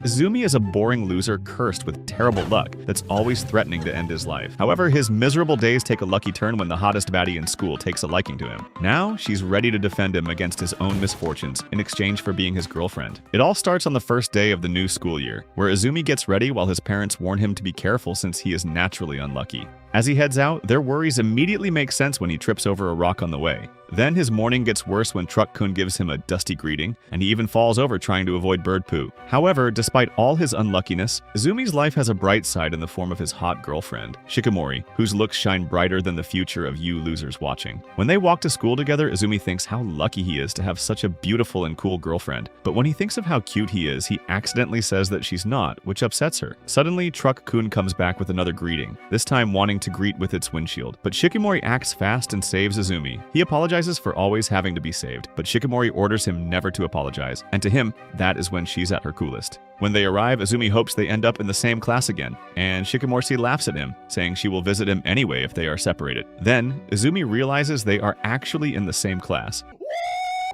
Izumi is a boring loser cursed with terrible luck that's always threatening to end his life. However, his miserable days take a lucky turn when the hottest baddie in school takes a liking to him. Now, she's ready to defend him against his own misfortunes in exchange for being his girlfriend. It all starts on the first day of the new school year, where Izumi gets ready while his parents warn him to be careful since he is naturally unlucky. As he heads out, their worries immediately make sense when he trips over a rock on the way. Then his morning gets worse when Truck-kun gives him a dusty greeting, and he even falls over trying to avoid bird poo. However, despite all his unluckiness, Izumi's life has a bright side in the form of his hot girlfriend, Shikamori, whose looks shine brighter than the future of you losers watching. When they walk to school together, Izumi thinks how lucky he is to have such a beautiful and cool girlfriend. But when he thinks of how cute he is, he accidentally says that she's not, which upsets her. Suddenly, Truck-kun comes back with another greeting, this time wanting to greet with its windshield. But Shikamori acts fast and saves Izumi. He apologizes for always having to be saved, but Shikamori orders him never to apologize, and to him, that is when she's at her coolest. When they arrive, Izumi hopes they end up in the same class again, and Shikamori laughs at him, saying she will visit him anyway if they are separated. Then, Izumi realizes they are actually in the same class,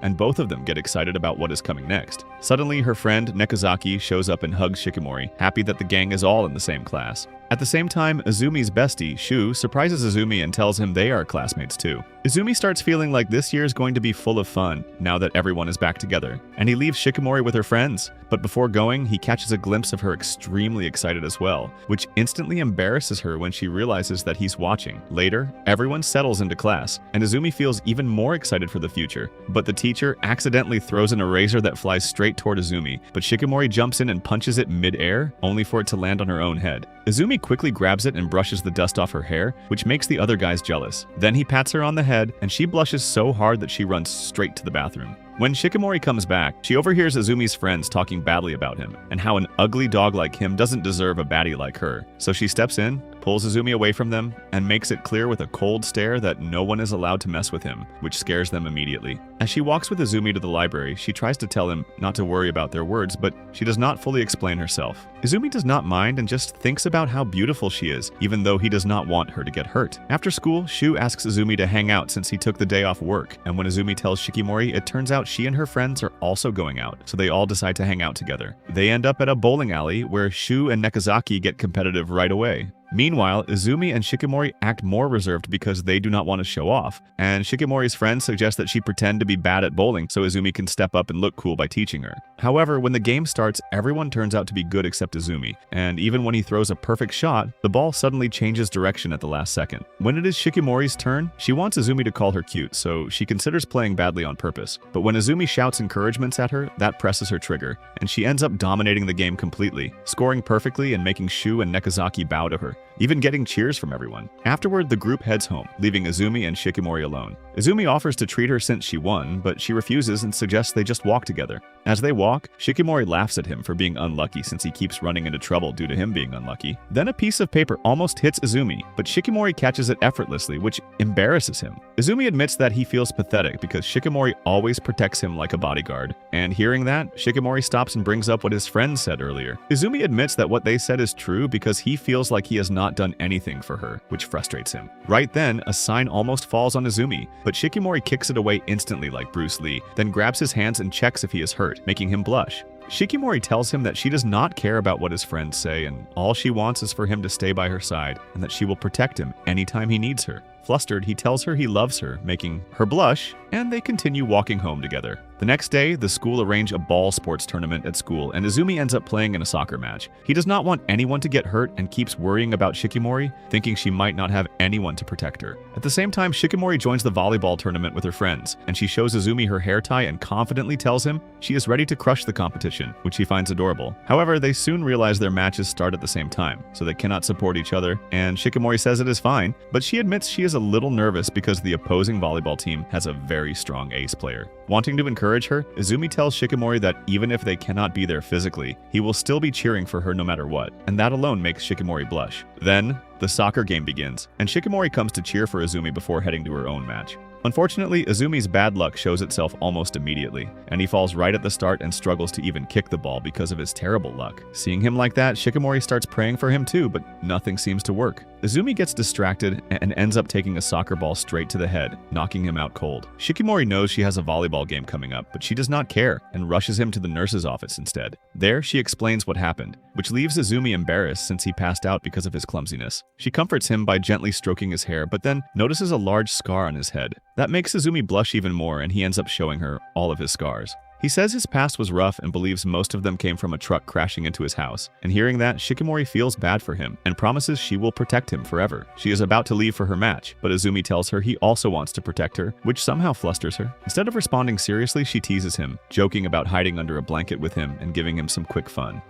and both of them get excited about what is coming next. Suddenly, her friend Nekozaki shows up and hugs Shikamori, happy that the gang is all in the same class. At the same time, Izumi's bestie, Shu, surprises Izumi and tells him they are classmates too. Izumi starts feeling like this year is going to be full of fun, now that everyone is back together, and he leaves Shikamori with her friends. But before going, he catches a glimpse of her extremely excited as well, which instantly embarrasses her when she realizes that he's watching. Later, everyone settles into class, and Izumi feels even more excited for the future. But the teacher accidentally throws an eraser that flies straight toward Izumi, but Shikamori jumps in and punches it mid-air, only for it to land on her own head. Izumi quickly grabs it and brushes the dust off her hair, which makes the other guys jealous. Then he pats her on the head, and she blushes so hard that she runs straight to the bathroom. When Shikamori comes back, she overhears Izumi's friends talking badly about him, and how an ugly dog like him doesn't deserve a baddie like her. So she steps in, pulls Izumi away from them, and makes it clear with a cold stare that no one is allowed to mess with him, which scares them immediately. As she walks with Izumi to the library, she tries to tell him not to worry about their words, but she does not fully explain herself. Izumi does not mind and just thinks about how beautiful she is, even though he does not want her to get hurt. After school, Shu asks Izumi to hang out since he took the day off work, and when Izumi tells Shikamori, it turns out she and her friends are also going out, so they all decide to hang out together. They end up at a bowling alley where Shu and Nekozaki get competitive right away. Meanwhile, Izumi and Shikamori act more reserved because they do not want to show off, and Shikamori's friends suggest that she pretend to be bad at bowling so Izumi can step up and look cool by teaching her. However, when the game starts, everyone turns out to be good except Izumi, and even when he throws a perfect shot, the ball suddenly changes direction at the last second. When it is Shikamori's turn, she wants Izumi to call her cute, so she considers playing badly on purpose. But when Izumi shouts encouragements at her, that presses her trigger, and she ends up dominating the game completely, scoring perfectly and making Shu and Nekozaki bow to her, even getting cheers from everyone. Afterward, the group heads home, leaving Izumi and Shikamori alone. Izumi offers to treat her since she won, but she refuses and suggests they just walk together. As they walk, Shikamori laughs at him for being unlucky since he keeps running into trouble due to him being unlucky. Then a piece of paper almost hits Izumi, but Shikamori catches it effortlessly, which embarrasses him. Izumi admits that he feels pathetic because Shikamori always protects him like a bodyguard. And hearing that, Shikamori stops and brings up what his friends said earlier. Izumi admits that what they said is true because he feels like he has not done anything for her, which frustrates him. Right then, a sign almost falls on Izumi, but Shikamori kicks it away instantly like Bruce Lee, then grabs his hands and checks if he is hurt, making him blush. Shikamori tells him that she does not care about what his friends say, and all she wants is for him to stay by her side, and that she will protect him anytime he needs her. Flustered, he tells her he loves her, making her blush, and they continue walking home together. The next day, the school arrange a ball sports tournament at school, and Izumi ends up playing in a soccer match. He does not want anyone to get hurt and keeps worrying about Shikamori, thinking she might not have anyone to protect her. At the same time, Shikamori joins the volleyball tournament with her friends, and she shows Izumi her hair tie and confidently tells him she is ready to crush the competition, which he finds adorable. However, they soon realize their matches start at the same time, so they cannot support each other, and Shikamori says it is fine, but she admits she is a little nervous because the opposing volleyball team has a very strong ace player. Wanting to encourage her, Izumi tells Shikamori that even if they cannot be there physically, he will still be cheering for her no matter what, and that alone makes Shikamori blush. Then, the soccer game begins, and Shikamori comes to cheer for Izumi before heading to her own match. Unfortunately, Izumi's bad luck shows itself almost immediately, and he falls right at the start and struggles to even kick the ball because of his terrible luck. Seeing him like that, Shikimori starts praying for him too, but nothing seems to work. Izumi gets distracted and ends up taking a soccer ball straight to the head, knocking him out cold. Shikimori knows she has a volleyball game coming up, but she does not care and rushes him to the nurse's office instead. There, she explains what happened, which leaves Izumi embarrassed since he passed out because of his clumsiness. She comforts him by gently stroking his hair, but then notices a large scar on his head. That makes Izumi blush even more, and he ends up showing her all of his scars. He says his past was rough and believes most of them came from a truck crashing into his house. And hearing that, Shikimori feels bad for him and promises she will protect him forever. She is about to leave for her match, but Izumi tells her he also wants to protect her, which somehow flusters her. Instead of responding seriously, she teases him, joking about hiding under a blanket with him and giving him some quick fun.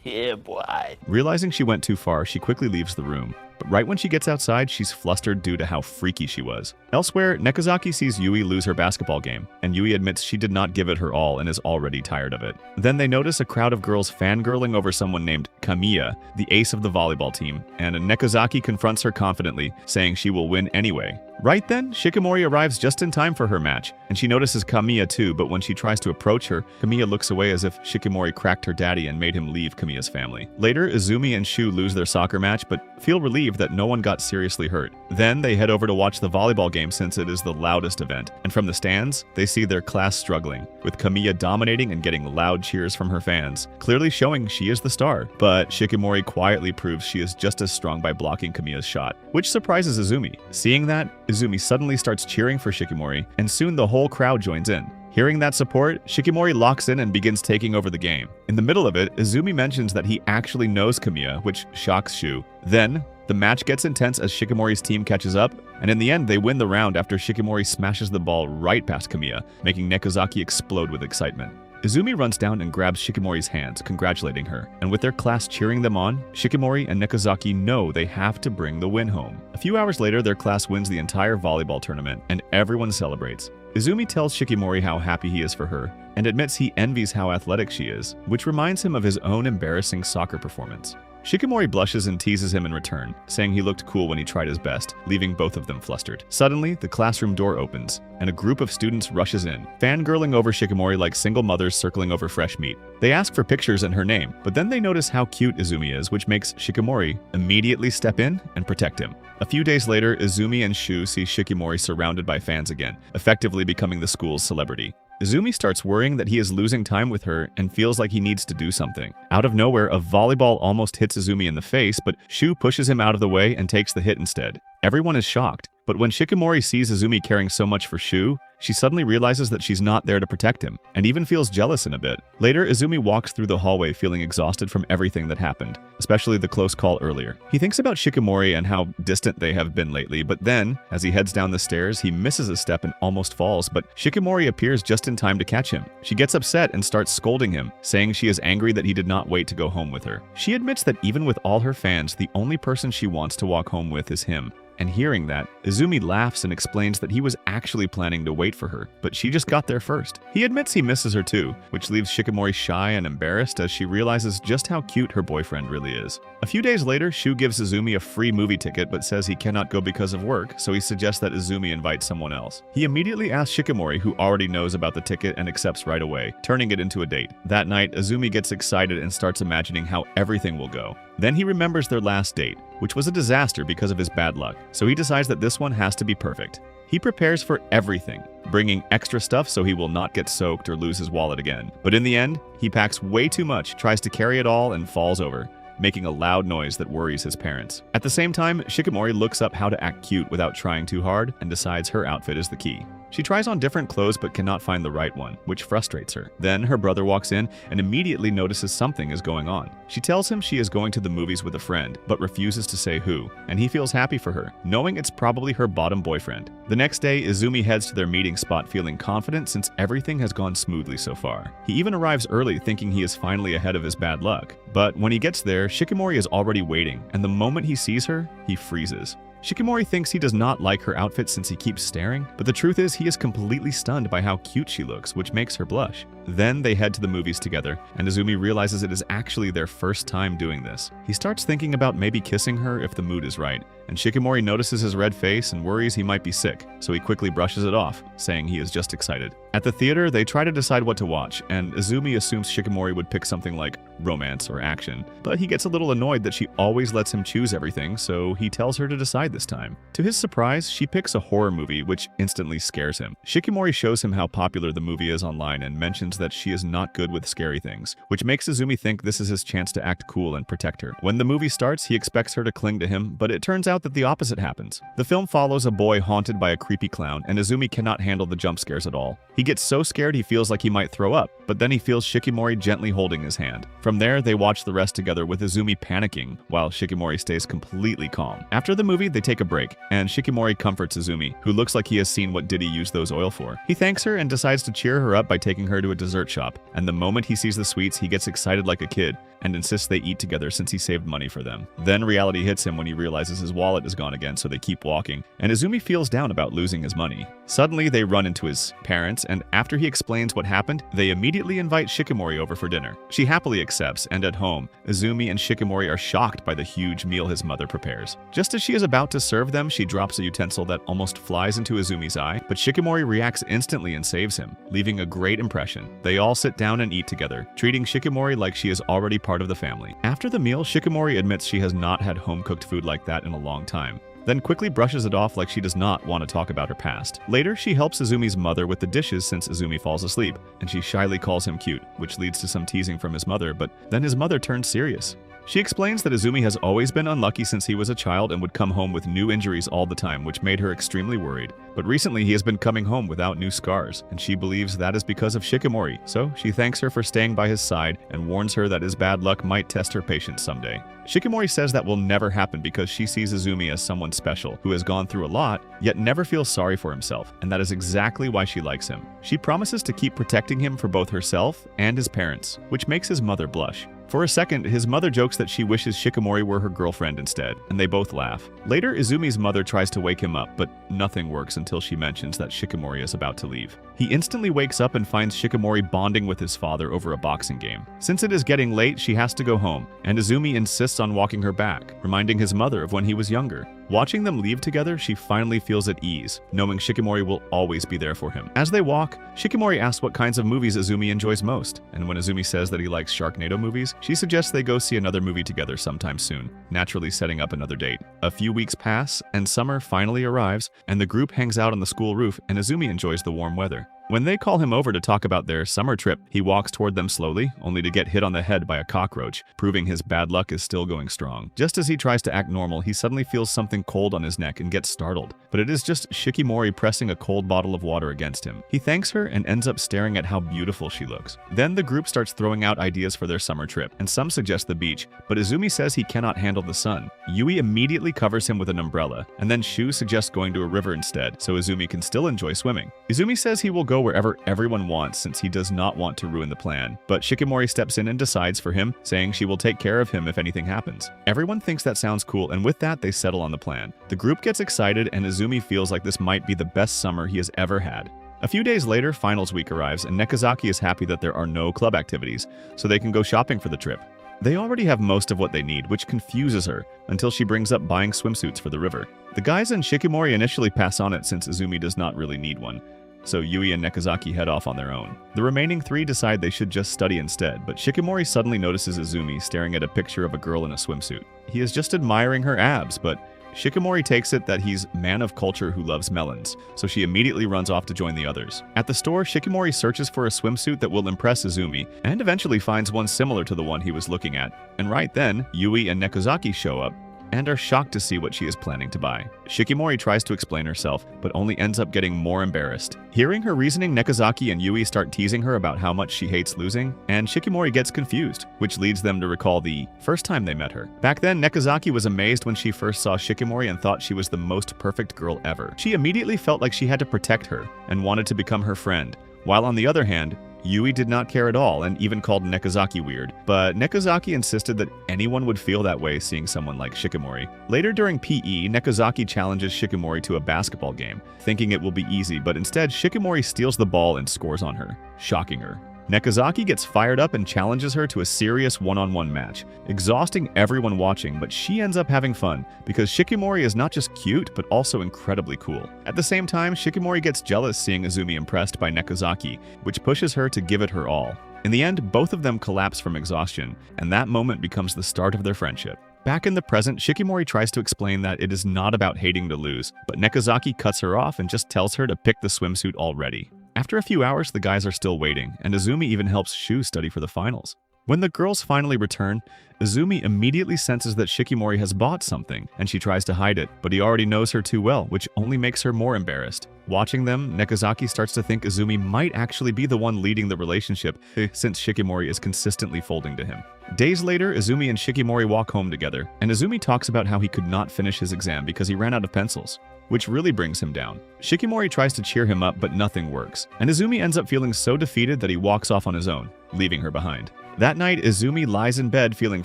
Yeah, boy. Realizing she went too far, she quickly leaves the room. But right when she gets outside, she's flustered due to how freaky she was. Elsewhere, Nekozaki sees Yui lose her basketball game, and Yui admits she did not give it her all and is already tired of it. Then they notice a crowd of girls fangirling over someone named Kamiya, the ace of the volleyball team, and Nekozaki confronts her confidently, saying she will win anyway. Right then, Shikimori arrives just in time for her match, and she notices Kamiya too, but when she tries to approach her, Kamiya looks away as if Shikimori cracked her daddy and made him leave Kamiya's family. Later, Izumi and Shu lose their soccer match, but feel relieved that no one got seriously hurt. Then, they head over to watch the volleyball game since it is the loudest event, and from the stands, they see their class struggling, with Kamiya dominating and getting loud cheers from her fans, clearly showing she is the star. But Shikimori quietly proves she is just as strong by blocking Kamiya's shot, which surprises Izumi. Seeing that, Izumi suddenly starts cheering for Shikimori, and soon the whole crowd joins in. Hearing that support, Shikimori locks in and begins taking over the game. In the middle of it, Izumi mentions that he actually knows Kamiya, which shocks Shu. Then, the match gets intense as Shikimori's team catches up, and in the end, they win the round after Shikimori smashes the ball right past Kamiya, making Nekozaki explode with excitement. Izumi runs down and grabs Shikimori's hands, congratulating her, and with their class cheering them on, Shikimori and Nekozaki know they have to bring the win home. A few hours later, their class wins the entire volleyball tournament, and everyone celebrates. Izumi tells Shikimori how happy he is for her, and admits he envies how athletic she is, which reminds him of his own embarrassing soccer performance. Shikimori blushes and teases him in return, saying he looked cool when he tried his best, leaving both of them flustered. Suddenly, the classroom door opens, and a group of students rushes in, fangirling over Shikimori like single mothers circling over fresh meat. They ask for pictures and her name, but then they notice how cute Izumi is, which makes Shikimori immediately step in and protect him. A few days later, Izumi and Shu see Shikimori surrounded by fans again, effectively becoming the school's celebrity. Izumi starts worrying that he is losing time with her and feels like he needs to do something. Out of nowhere, a volleyball almost hits Izumi in the face, but Shu pushes him out of the way and takes the hit instead. Everyone is shocked, but when Shikimori sees Izumi caring so much for Shu, she suddenly realizes that she's not there to protect him, and even feels jealous in a bit. Later, Izumi walks through the hallway feeling exhausted from everything that happened, especially the close call earlier. He thinks about Shikimori and how distant they have been lately, but then, as he heads down the stairs, he misses a step and almost falls, but Shikimori appears just in time to catch him. She gets upset and starts scolding him, saying she is angry that he did not wait to go home with her. She admits that even with all her fans, the only person she wants to walk home with is him. And hearing that, Izumi laughs and explains that he was actually planning to wait for her, but she just got there first. He admits he misses her too, which leaves Shikimori shy and embarrassed as she realizes just how cute her boyfriend really is. A few days later, Shu gives Izumi a free movie ticket but says he cannot go because of work, so he suggests that Izumi invite someone else. He immediately asks Shikimori, who already knows about the ticket and accepts right away, turning it into a date. That night, Izumi gets excited and starts imagining how everything will go. Then he remembers their last date, which was a disaster because of his bad luck, so he decides that this one has to be perfect. He prepares for everything, bringing extra stuff so he will not get soaked or lose his wallet again. But in the end, he packs way too much, tries to carry it all, and falls over, making a loud noise that worries his parents. At the same time, Shikimori looks up how to act cute without trying too hard and decides her outfit is the key. She tries on different clothes but cannot find the right one, which frustrates her. Then her brother walks in and immediately notices something is going on. She tells him she is going to the movies with a friend, but refuses to say who, and he feels happy for her, knowing it's probably her bottom boyfriend. The next day, Izumi heads to their meeting spot feeling confident since everything has gone smoothly so far. He even arrives early thinking he is finally ahead of his bad luck. But when he gets there, Shikimori is already waiting, and the moment he sees her, he freezes. Shikimori thinks he does not like her outfit since he keeps staring, but the truth is he is completely stunned by how cute she looks, which makes her blush. Then they head to the movies together, and Izumi realizes it is actually their first time doing this. He starts thinking about maybe kissing her if the mood is right, and Shikimori notices his red face and worries he might be sick, so he quickly brushes it off, saying he is just excited. At the theater, they try to decide what to watch, and Izumi assumes Shikimori would pick something like romance or action, but he gets a little annoyed that she always lets him choose everything, so he tells her to decide this time. To his surprise, she picks a horror movie, which instantly scares him. Shikimori shows him how popular the movie is online and mentions that she is not good with scary things, which makes Izumi think this is his chance to act cool and protect her. When the movie starts, he expects her to cling to him, but it turns out that the opposite happens. The film follows a boy haunted by a creepy clown, and Izumi cannot handle the jump scares at all. He gets so scared he feels like he might throw up, but then he feels Shikimori gently holding his hand. From there, they watch the rest together with Izumi panicking, while Shikimori stays completely calm. After the movie, they take a break, and Shikimori comforts Izumi, who looks like he has seen what Diddy used those oil for. He thanks her and decides to cheer her up by taking her to a dessert shop, and the moment he sees the sweets, he gets excited like a kid and insists they eat together since he saved money for them. Then reality hits him when he realizes his wallet is gone again, so they keep walking, and Izumi feels down about losing his money. Suddenly, they run into his parents, and after he explains what happened, they immediately invite Shikimori over for dinner. She happily accepts, and at home, Izumi and Shikimori are shocked by the huge meal his mother prepares. Just as she is about to serve them, she drops a utensil that almost flies into Izumi's eye, but Shikimori reacts instantly and saves him, leaving a great impression. They all sit down and eat together, treating Shikimori like she is already part of the family. After the meal, Shikimori admits she has not had home-cooked food like that in a long time, then quickly brushes it off like she does not want to talk about her past. Later, she helps Izumi's mother with the dishes since Izumi falls asleep, and she shyly calls him cute, which leads to some teasing from his mother, but then his mother turns serious. She explains that Izumi has always been unlucky since he was a child and would come home with new injuries all the time, which made her extremely worried. But recently he has been coming home without new scars, and she believes that is because of Shikimori, so she thanks her for staying by his side and warns her that his bad luck might test her patience someday. Shikimori says that will never happen because she sees Izumi as someone special, who has gone through a lot, yet never feels sorry for himself, and that is exactly why she likes him. She promises to keep protecting him for both herself and his parents, which makes his mother blush. For a second, his mother jokes that she wishes Shikimori were her girlfriend instead, and they both laugh. Later, Izumi's mother tries to wake him up, but nothing works until she mentions that Shikimori is about to leave. He instantly wakes up and finds Shikimori bonding with his father over a boxing game. Since it is getting late, she has to go home, and Izumi insists on walking her back, reminding his mother of when he was younger. Watching them leave together, she finally feels at ease, knowing Shikimori will always be there for him. As they walk, Shikimori asks what kinds of movies Izumi enjoys most, and when Izumi says that he likes Sharknado movies, she suggests they go see another movie together sometime soon, naturally setting up another date. A few weeks pass, and summer finally arrives, and the group hangs out on the school roof, and Izumi enjoys the warm weather. When they call him over to talk about their summer trip, he walks toward them slowly, only to get hit on the head by a cockroach, proving his bad luck is still going strong. Just as he tries to act normal, he suddenly feels something cold on his neck and gets startled. But it is just Shikimori pressing a cold bottle of water against him. He thanks her and ends up staring at how beautiful she looks. Then the group starts throwing out ideas for their summer trip, and some suggest the beach, but Izumi says he cannot handle the sun. Yui immediately covers him with an umbrella, and then Shu suggests going to a river instead, so Izumi can still enjoy swimming. Izumi says he will go wherever everyone wants since he does not want to ruin the plan, but Shikimori steps in and decides for him, saying she will take care of him if anything happens. Everyone thinks that sounds cool, and with that they settle on the plan. The group gets excited, and Izumi feels like this might be the best summer he has ever had. A few days later, finals week arrives, and Nekozaki is happy that there are no club activities, so they can go shopping for the trip. They already have most of what they need, which confuses her, until she brings up buying swimsuits for the river. The guys and Shikimori initially pass on it since Izumi does not really need one, so Yui and Nekozaki head off on their own. The remaining three decide they should just study instead, but Shikimori suddenly notices Izumi staring at a picture of a girl in a swimsuit. He is just admiring her abs, but Shikimori takes it that he's man of culture who loves melons, so she immediately runs off to join the others. At the store, Shikimori searches for a swimsuit that will impress Izumi, and eventually finds one similar to the one he was looking at. And right then, Yui and Nekozaki show up, and are shocked to see what she is planning to buy. Shikimori tries to explain herself, but only ends up getting more embarrassed. Hearing her reasoning, Nekozaki and Yui start teasing her about how much she hates losing, and Shikimori gets confused, which leads them to recall the first time they met her. Back then, Nekozaki was amazed when she first saw Shikimori and thought she was the most perfect girl ever. She immediately felt like she had to protect her, and wanted to become her friend, while on the other hand, Yui did not care at all and even called Nekozaki weird, but Nekozaki insisted that anyone would feel that way seeing someone like Shikimori. Later during PE, Nekozaki challenges Shikimori to a basketball game, thinking it will be easy, but instead Shikimori steals the ball and scores on her, shocking her. Nekazaki gets fired up and challenges her to a serious one-on-one match, exhausting everyone watching, but she ends up having fun because Shikimori is not just cute, but also incredibly cool. At the same time, Shikimori gets jealous seeing Izumi impressed by Nekazaki, which pushes her to give it her all. In the end, both of them collapse from exhaustion, and that moment becomes the start of their friendship. Back in the present, Shikimori tries to explain that it is not about hating to lose, but Nekazaki cuts her off and just tells her to pick the swimsuit already. After a few hours, the guys are still waiting, and Izumi even helps Shu study for the finals. When the girls finally return, Izumi immediately senses that Shikimori has bought something, and she tries to hide it, but he already knows her too well, which only makes her more embarrassed. Watching them, Nekazaki starts to think Izumi might actually be the one leading the relationship, since Shikimori is consistently folding to him. Days later, Izumi and Shikimori walk home together, and Izumi talks about how he could not finish his exam because he ran out of pencils, which really brings him down. Shikimori tries to cheer him up, but nothing works, and Izumi ends up feeling so defeated that he walks off on his own, leaving her behind. That night, Izumi lies in bed feeling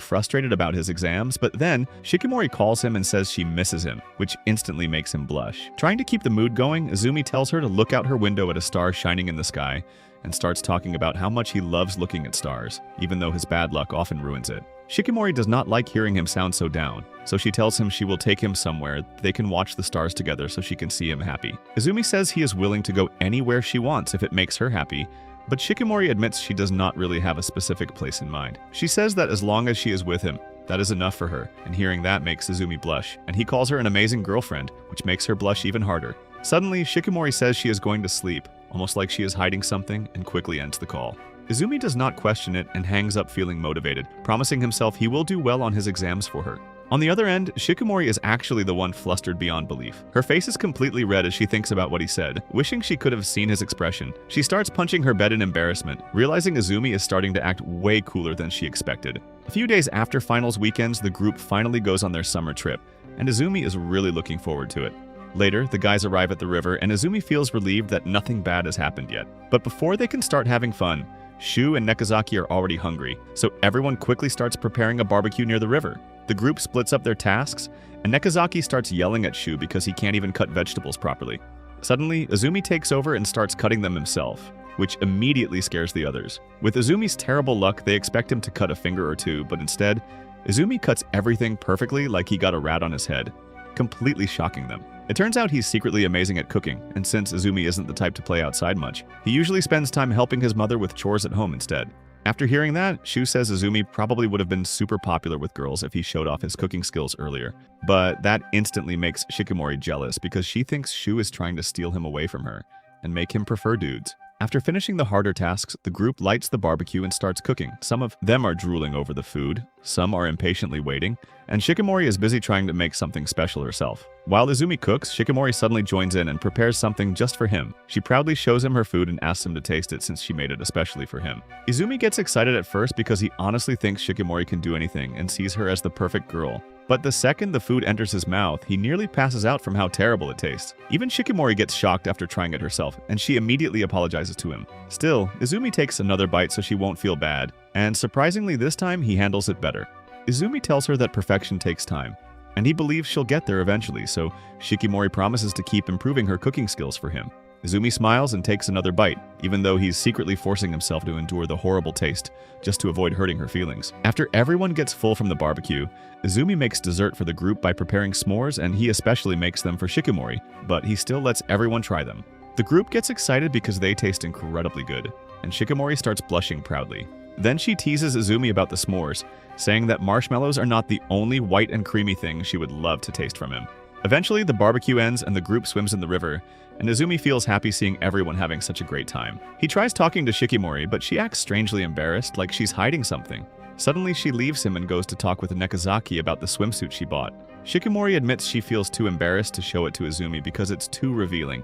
frustrated about his exams, but then Shikimori calls him and says she misses him, which instantly makes him blush. Trying to keep the mood going, Izumi tells her to look out her window at a star shining in the sky, and starts talking about how much he loves looking at stars, even though his bad luck often ruins it. Shikimori does not like hearing him sound so down, so she tells him she will take him somewhere they can watch the stars together so she can see him happy. Izumi says he is willing to go anywhere she wants if it makes her happy, but Shikimori admits she does not really have a specific place in mind. She says that as long as she is with him, that is enough for her, and hearing that makes Izumi blush, and he calls her an amazing girlfriend, which makes her blush even harder. Suddenly, Shikimori says she is going to sleep, almost like she is hiding something, and quickly ends the call. Izumi does not question it and hangs up feeling motivated, promising himself he will do well on his exams for her. On the other end, Shikimori is actually the one flustered beyond belief. Her face is completely red as she thinks about what he said, wishing she could have seen his expression. She starts punching her bed in embarrassment, realizing Izumi is starting to act way cooler than she expected. A few days after finals weekends, the group finally goes on their summer trip, and Izumi is really looking forward to it. Later, the guys arrive at the river, and Izumi feels relieved that nothing bad has happened yet. But before they can start having fun, Shu and Nekazaki are already hungry, so everyone quickly starts preparing a barbecue near the river. The group splits up their tasks, and Nekazaki starts yelling at Shu because he can't even cut vegetables properly. Suddenly, Izumi takes over and starts cutting them himself, which immediately scares the others. With Izumi's terrible luck, they expect him to cut a finger or two, but instead, Izumi cuts everything perfectly like he got a rat on his head, completely shocking them. It turns out he's secretly amazing at cooking, and since Izumi isn't the type to play outside much, he usually spends time helping his mother with chores at home instead. After hearing that, Shu says Izumi probably would have been super popular with girls if he showed off his cooking skills earlier. But that instantly makes Shikimori jealous because she thinks Shu is trying to steal him away from her and make him prefer dudes. After finishing the harder tasks, the group lights the barbecue and starts cooking. Some of them are drooling over the food, some are impatiently waiting, and Shikimori is busy trying to make something special herself. While Izumi cooks, Shikimori suddenly joins in and prepares something just for him. She proudly shows him her food and asks him to taste it since she made it especially for him. Izumi gets excited at first because he honestly thinks Shikimori can do anything and sees her as the perfect girl. But the second the food enters his mouth, he nearly passes out from how terrible it tastes. Even Shikimori gets shocked after trying it herself, and she immediately apologizes to him. Still, Izumi takes another bite so she won't feel bad, and surprisingly this time he handles it better. Izumi tells her that perfection takes time, and he believes she'll get there eventually, so Shikimori promises to keep improving her cooking skills for him. Izumi smiles and takes another bite, even though he's secretly forcing himself to endure the horrible taste, just to avoid hurting her feelings. After everyone gets full from the barbecue, Izumi makes dessert for the group by preparing s'mores, and he especially makes them for Shikimori, but he still lets everyone try them. The group gets excited because they taste incredibly good, and Shikimori starts blushing proudly. Then she teases Izumi about the s'mores, saying that marshmallows are not the only white and creamy thing she would love to taste from him. Eventually, the barbecue ends and the group swims in the river, and Izumi feels happy seeing everyone having such a great time. He tries talking to Shikimori, but she acts strangely embarrassed, like she's hiding something. Suddenly, she leaves him and goes to talk with Nekazaki about the swimsuit she bought. Shikimori admits she feels too embarrassed to show it to Izumi because it's too revealing.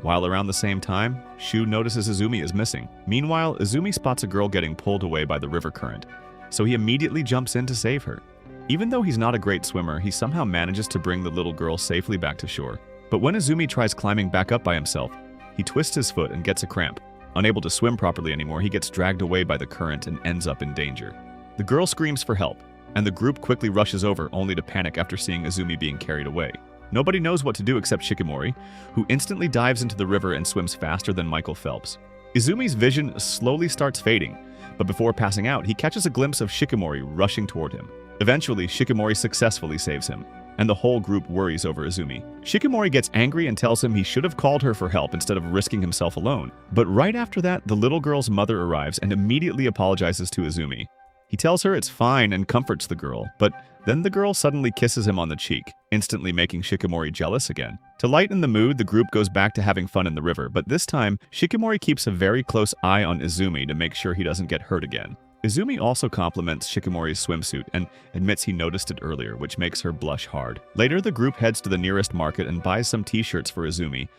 While around the same time, Shu notices Izumi is missing. Meanwhile, Izumi spots a girl getting pulled away by the river current, so he immediately jumps in to save her. Even though he's not a great swimmer, he somehow manages to bring the little girl safely back to shore. But when Izumi tries climbing back up by himself, he twists his foot and gets a cramp. Unable to swim properly anymore, he gets dragged away by the current and ends up in danger. The girl screams for help, and the group quickly rushes over only to panic after seeing Izumi being carried away. Nobody knows what to do except Shikimori, who instantly dives into the river and swims faster than Michael Phelps. Izumi's vision slowly starts fading, but before passing out, he catches a glimpse of Shikimori rushing toward him. Eventually, Shikimori successfully saves him, and the whole group worries over Izumi. Shikimori gets angry and tells him he should have called her for help instead of risking himself alone. But right after that, the little girl's mother arrives and immediately apologizes to Izumi. He tells her it's fine and comforts the girl, but then the girl suddenly kisses him on the cheek, instantly making Shikimori jealous again. To lighten the mood, the group goes back to having fun in the river, but this time, Shikimori keeps a very close eye on Izumi to make sure he doesn't get hurt again. Izumi also compliments Shikimori's swimsuit and admits he noticed it earlier, which makes her blush hard. Later, the group heads to the nearest market and buys some t-shirts for Izumi,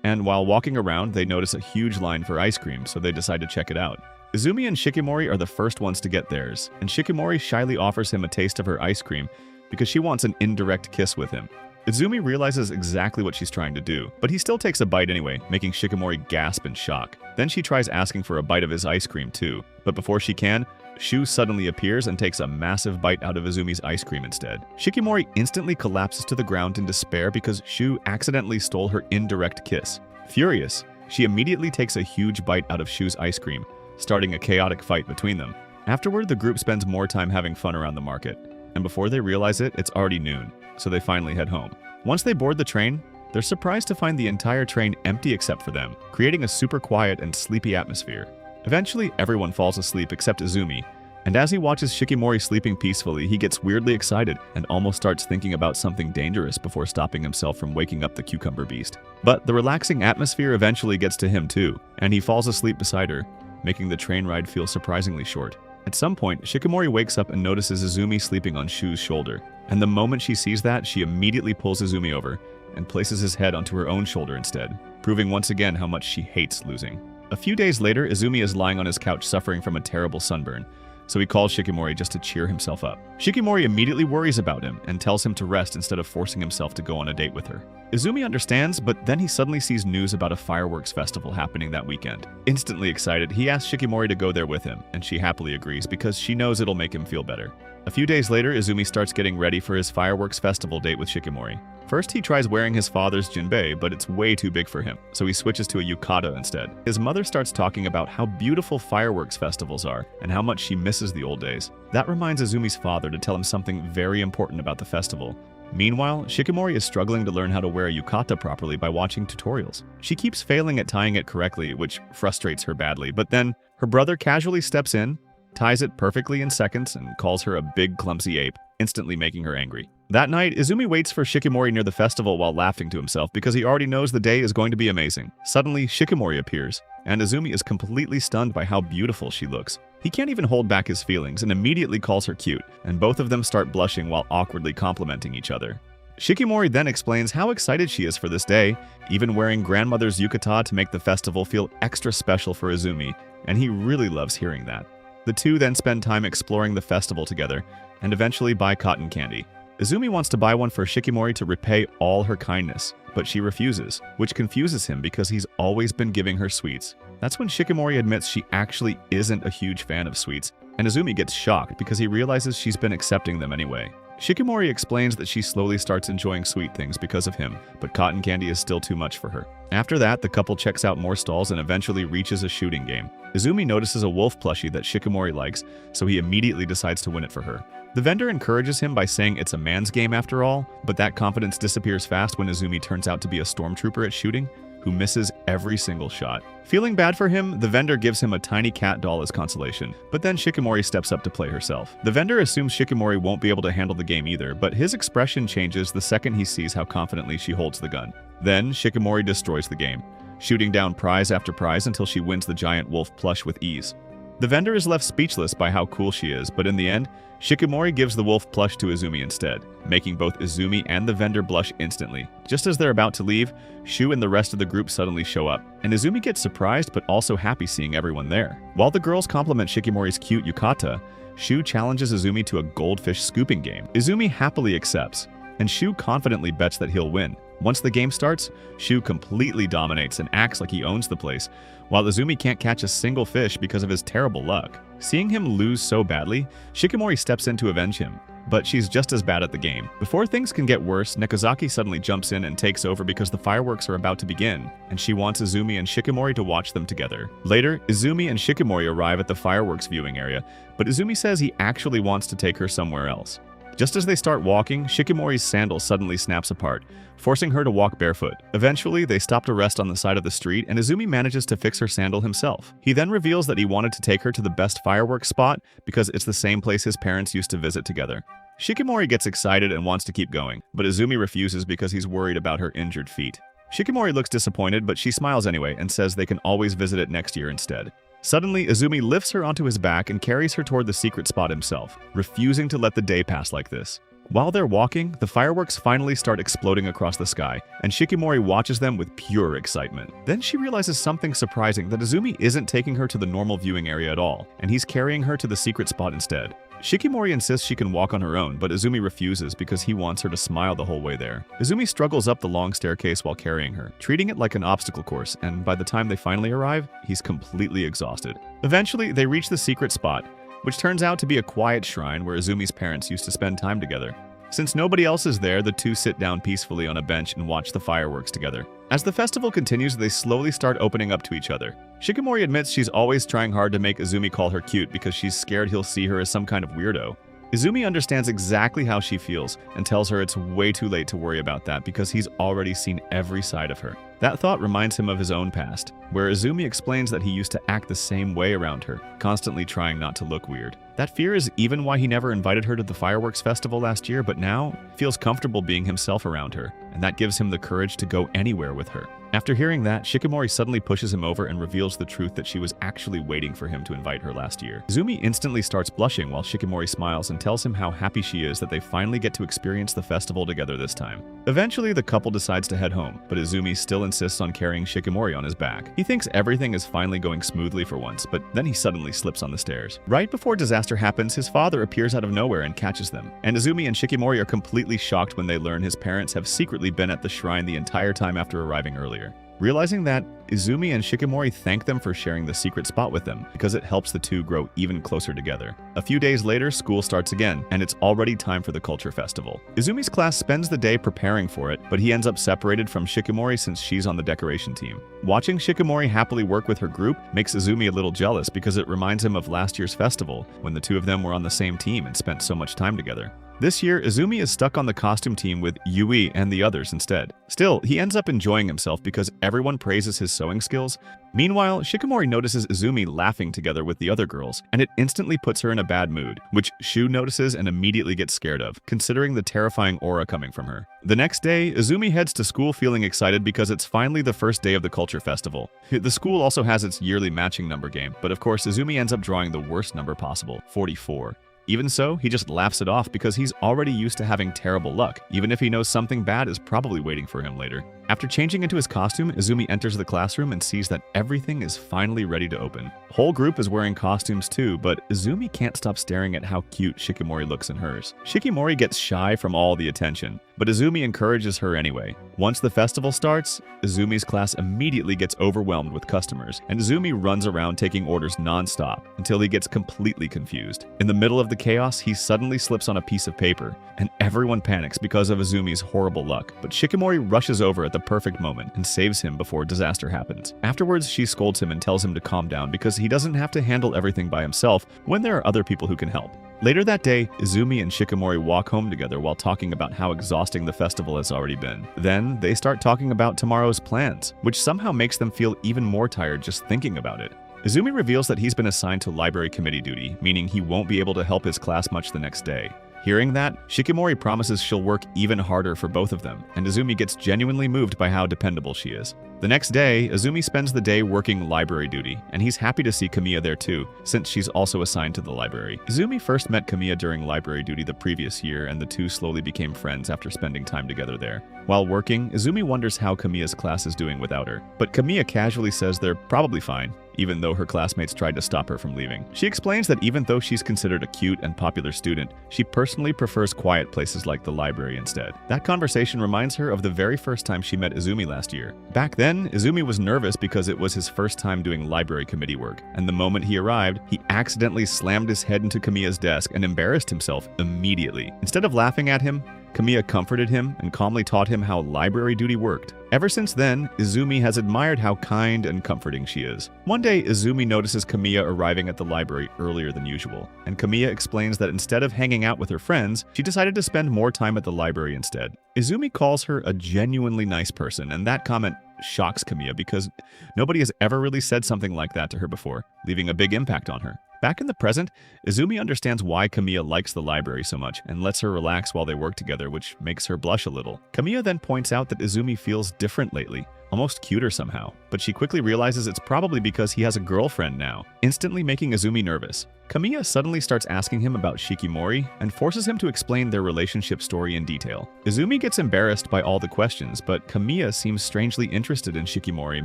and while walking around, they notice a huge line for ice cream, so they decide to check it out. Izumi and Shikimori are the first ones to get theirs, and Shikimori shyly offers him a taste of her ice cream because she wants an indirect kiss with him. Izumi realizes exactly what she's trying to do, but he still takes a bite anyway, making Shikimori gasp in shock. Then she tries asking for a bite of his ice cream too, but before she can, Shu suddenly appears and takes a massive bite out of Izumi's ice cream instead. Shikimori instantly collapses to the ground in despair because Shu accidentally stole her indirect kiss. Furious, she immediately takes a huge bite out of Shu's ice cream, starting a chaotic fight between them. Afterward, the group spends more time having fun around the market, and before they realize it, it's already noon, so they finally head home. Once they board the train, they're surprised to find the entire train empty except for them, creating a super quiet and sleepy atmosphere. Eventually, everyone falls asleep except Izumi, and as he watches Shikimori sleeping peacefully, he gets weirdly excited and almost starts thinking about something dangerous before stopping himself from waking up the cucumber beast. But the relaxing atmosphere eventually gets to him too, and he falls asleep beside her, making the train ride feel surprisingly short. At some point, Shikimori wakes up and notices Izumi sleeping on Shu's shoulder, and the moment she sees that, she immediately pulls Izumi over and places his head onto her own shoulder instead, proving once again how much she hates losing. A few days later, Izumi is lying on his couch suffering from a terrible sunburn, so he calls Shikimori just to cheer himself up. Shikimori immediately worries about him and tells him to rest instead of forcing himself to go on a date with her. Izumi understands, but then he suddenly sees news about a fireworks festival happening that weekend. Instantly excited, he asks Shikimori to go there with him, and she happily agrees because she knows it'll make him feel better. A few days later, Izumi starts getting ready for his fireworks festival date with Shikimori. First, he tries wearing his father's jinbei, but it's way too big for him, so he switches to a yukata instead. His mother starts talking about how beautiful fireworks festivals are and how much she misses the old days. That reminds Izumi's father to tell him something very important about the festival. Meanwhile, Shikimori is struggling to learn how to wear a yukata properly by watching tutorials. She keeps failing at tying it correctly, which frustrates her badly, but then her brother casually steps in, ties it perfectly in seconds, and calls her a big clumsy ape, instantly making her angry. That night, Izumi waits for Shikimori near the festival while laughing to himself because he already knows the day is going to be amazing. Suddenly, Shikimori appears, and Izumi is completely stunned by how beautiful she looks. He can't even hold back his feelings and immediately calls her cute, and both of them start blushing while awkwardly complimenting each other. Shikimori then explains how excited she is for this day, even wearing grandmother's yukata to make the festival feel extra special for Izumi, and he really loves hearing that. The two then spend time exploring the festival together, and eventually buy cotton candy. Izumi wants to buy one for Shikimori to repay all her kindness, but she refuses, which confuses him because he's always been giving her sweets. That's when Shikimori admits she actually isn't a huge fan of sweets, and Izumi gets shocked because he realizes she's been accepting them anyway. Shikimori explains that she slowly starts enjoying sweet things because of him, but cotton candy is still too much for her. After that, the couple checks out more stalls and eventually reaches a shooting game. Izumi notices a wolf plushie that Shikimori likes, so he immediately decides to win it for her. The vendor encourages him by saying it's a man's game after all, but that confidence disappears fast when Izumi turns out to be a stormtrooper at shooting, who misses every single shot. Feeling bad for him, the vendor gives him a tiny cat doll as consolation, but then Shikimori steps up to play herself. The vendor assumes Shikimori won't be able to handle the game either, but his expression changes the second he sees how confidently she holds the gun. Then, Shikimori destroys the game, shooting down prize after prize until she wins the giant wolf plush with ease. The vendor is left speechless by how cool she is, but in the end, Shikimori gives the wolf plush to Izumi instead, making both Izumi and the vendor blush instantly. Just as they're about to leave, Shu and the rest of the group suddenly show up, and Izumi gets surprised but also happy seeing everyone there. While the girls compliment Shikimori's cute yukata, Shu challenges Izumi to a goldfish scooping game. Izumi happily accepts, and Shu confidently bets that he'll win. Once the game starts, Shu completely dominates and acts like he owns the place, while Izumi can't catch a single fish because of his terrible luck. Seeing him lose so badly, Shikimori steps in to avenge him, but she's just as bad at the game. Before things can get worse, Nekozaki suddenly jumps in and takes over because the fireworks are about to begin, and she wants Izumi and Shikimori to watch them together. Later, Izumi and Shikimori arrive at the fireworks viewing area, but Izumi says he actually wants to take her somewhere else. Just as they start walking, Shikimori's sandal suddenly snaps apart, forcing her to walk barefoot. Eventually, they stop to rest on the side of the street, and Izumi manages to fix her sandal himself. He then reveals that he wanted to take her to the best fireworks spot because it's the same place his parents used to visit together. Shikimori gets excited and wants to keep going, but Izumi refuses because he's worried about her injured feet. Shikimori looks disappointed, but she smiles anyway and says they can always visit it next year instead. Suddenly, Izumi lifts her onto his back and carries her toward the secret spot himself, refusing to let the day pass like this. While they're walking, the fireworks finally start exploding across the sky, and Shikimori watches them with pure excitement. Then she realizes something surprising, that Izumi isn't taking her to the normal viewing area at all, and he's carrying her to the secret spot instead. Shikimori insists she can walk on her own, but Izumi refuses because he wants her to smile the whole way there. Izumi struggles up the long staircase while carrying her, treating it like an obstacle course, and by the time they finally arrive, he's completely exhausted. Eventually, they reach the secret spot, which turns out to be a quiet shrine where Izumi's parents used to spend time together. Since nobody else is there, the two sit down peacefully on a bench and watch the fireworks together. As the festival continues, they slowly start opening up to each other. Shikimori admits she's always trying hard to make Izumi call her cute because she's scared he'll see her as some kind of weirdo. Izumi understands exactly how she feels and tells her it's way too late to worry about that because he's already seen every side of her. That thought reminds him of his own past, where Izumi explains that he used to act the same way around her, constantly trying not to look weird. That fear is even why he never invited her to the fireworks festival last year, but now feels comfortable being himself around her, and that gives him the courage to go anywhere with her. After hearing that, Shikimori suddenly pushes him over and reveals the truth that she was actually waiting for him to invite her last year. Izumi instantly starts blushing while Shikimori smiles and tells him how happy she is that they finally get to experience the festival together this time. Eventually, the couple decides to head home, but Izumi still insists on carrying Shikimori on his back. He thinks everything is finally going smoothly for once, but then he suddenly slips on the stairs. Right before disaster happens, his father appears out of nowhere and catches them, and Izumi and Shikimori are completely shocked when they learn his parents have secretly been at the shrine the entire time after arriving earlier. Realizing that, Izumi and Shikimori thank them for sharing the secret spot with them because it helps the two grow even closer together. A few days later, school starts again, and it's already time for the culture festival. Izumi's class spends the day preparing for it, but he ends up separated from Shikimori since she's on the decoration team. Watching Shikimori happily work with her group makes Izumi a little jealous because it reminds him of last year's festival when the two of them were on the same team and spent so much time together. This year, Izumi is stuck on the costume team with Yui and the others instead. Still, he ends up enjoying himself because everyone praises his sewing skills. Meanwhile, Shikimori notices Izumi laughing together with the other girls, and it instantly puts her in a bad mood, which Shu notices and immediately gets scared of, considering the terrifying aura coming from her. The next day, Izumi heads to school feeling excited because it's finally the first day of the culture festival. The school also has its yearly matching number game, but of course Izumi ends up drawing the worst number possible, 44. Even so, he just laughs it off because he's already used to having terrible luck, even if he knows something bad is probably waiting for him later. After changing into his costume, Izumi enters the classroom and sees that everything is finally ready to open. The whole group is wearing costumes too, but Izumi can't stop staring at how cute Shikimori looks in hers. Shikimori gets shy from all the attention, but Izumi encourages her anyway. Once the festival starts, Izumi's class immediately gets overwhelmed with customers, and Izumi runs around taking orders non-stop until he gets completely confused. In the middle of the chaos, he suddenly slips on a piece of paper, and everyone panics because of Izumi's horrible luck. But Shikimori rushes over at the perfect moment and saves him before disaster happens. Afterwards, she scolds him and tells him to calm down because he doesn't have to handle everything by himself when there are other people who can help. Later that day, Izumi and Shikimori walk home together while talking about how exhausting the festival has already been. Then, they start talking about tomorrow's plans, which somehow makes them feel even more tired just thinking about it. Izumi reveals that he's been assigned to library committee duty, meaning he won't be able to help his class much the next day. Hearing that, Shikimori promises she'll work even harder for both of them, and Izumi gets genuinely moved by how dependable she is. The next day, Izumi spends the day working library duty, and he's happy to see Kamiya there too, since she's also assigned to the library. Izumi first met Kamiya during library duty the previous year, and the two slowly became friends after spending time together there. While working, Izumi wonders how Kamiya's class is doing without her, but Kamiya casually says they're probably fine, even though her classmates tried to stop her from leaving. She explains that even though she's considered a cute and popular student, she personally prefers quiet places like the library instead. That conversation reminds her of the very first time she met Izumi last year. Back then, Izumi was nervous because it was his first time doing library committee work, and the moment he arrived, he accidentally slammed his head into Kamiya's desk and embarrassed himself immediately. Instead of laughing at him, Kamiya comforted him and calmly taught him how library duty worked. Ever since then, Izumi has admired how kind and comforting she is. One day, Izumi notices Kamiya arriving at the library earlier than usual, and Kamiya explains that instead of hanging out with her friends, she decided to spend more time at the library instead. Izumi calls her a genuinely nice person, and that comment shocks Kamiya because nobody has ever really said something like that to her before, leaving a big impact on her. Back in the present, Izumi understands why Kamiya likes the library so much and lets her relax while they work together, which makes her blush a little. Kamiya then points out that Izumi feels different lately, almost cuter somehow, but she quickly realizes it's probably because he has a girlfriend now, instantly making Izumi nervous. Kamiya suddenly starts asking him about Shikimori and forces him to explain their relationship story in detail. Izumi gets embarrassed by all the questions, but Kamiya seems strangely interested in Shikimori,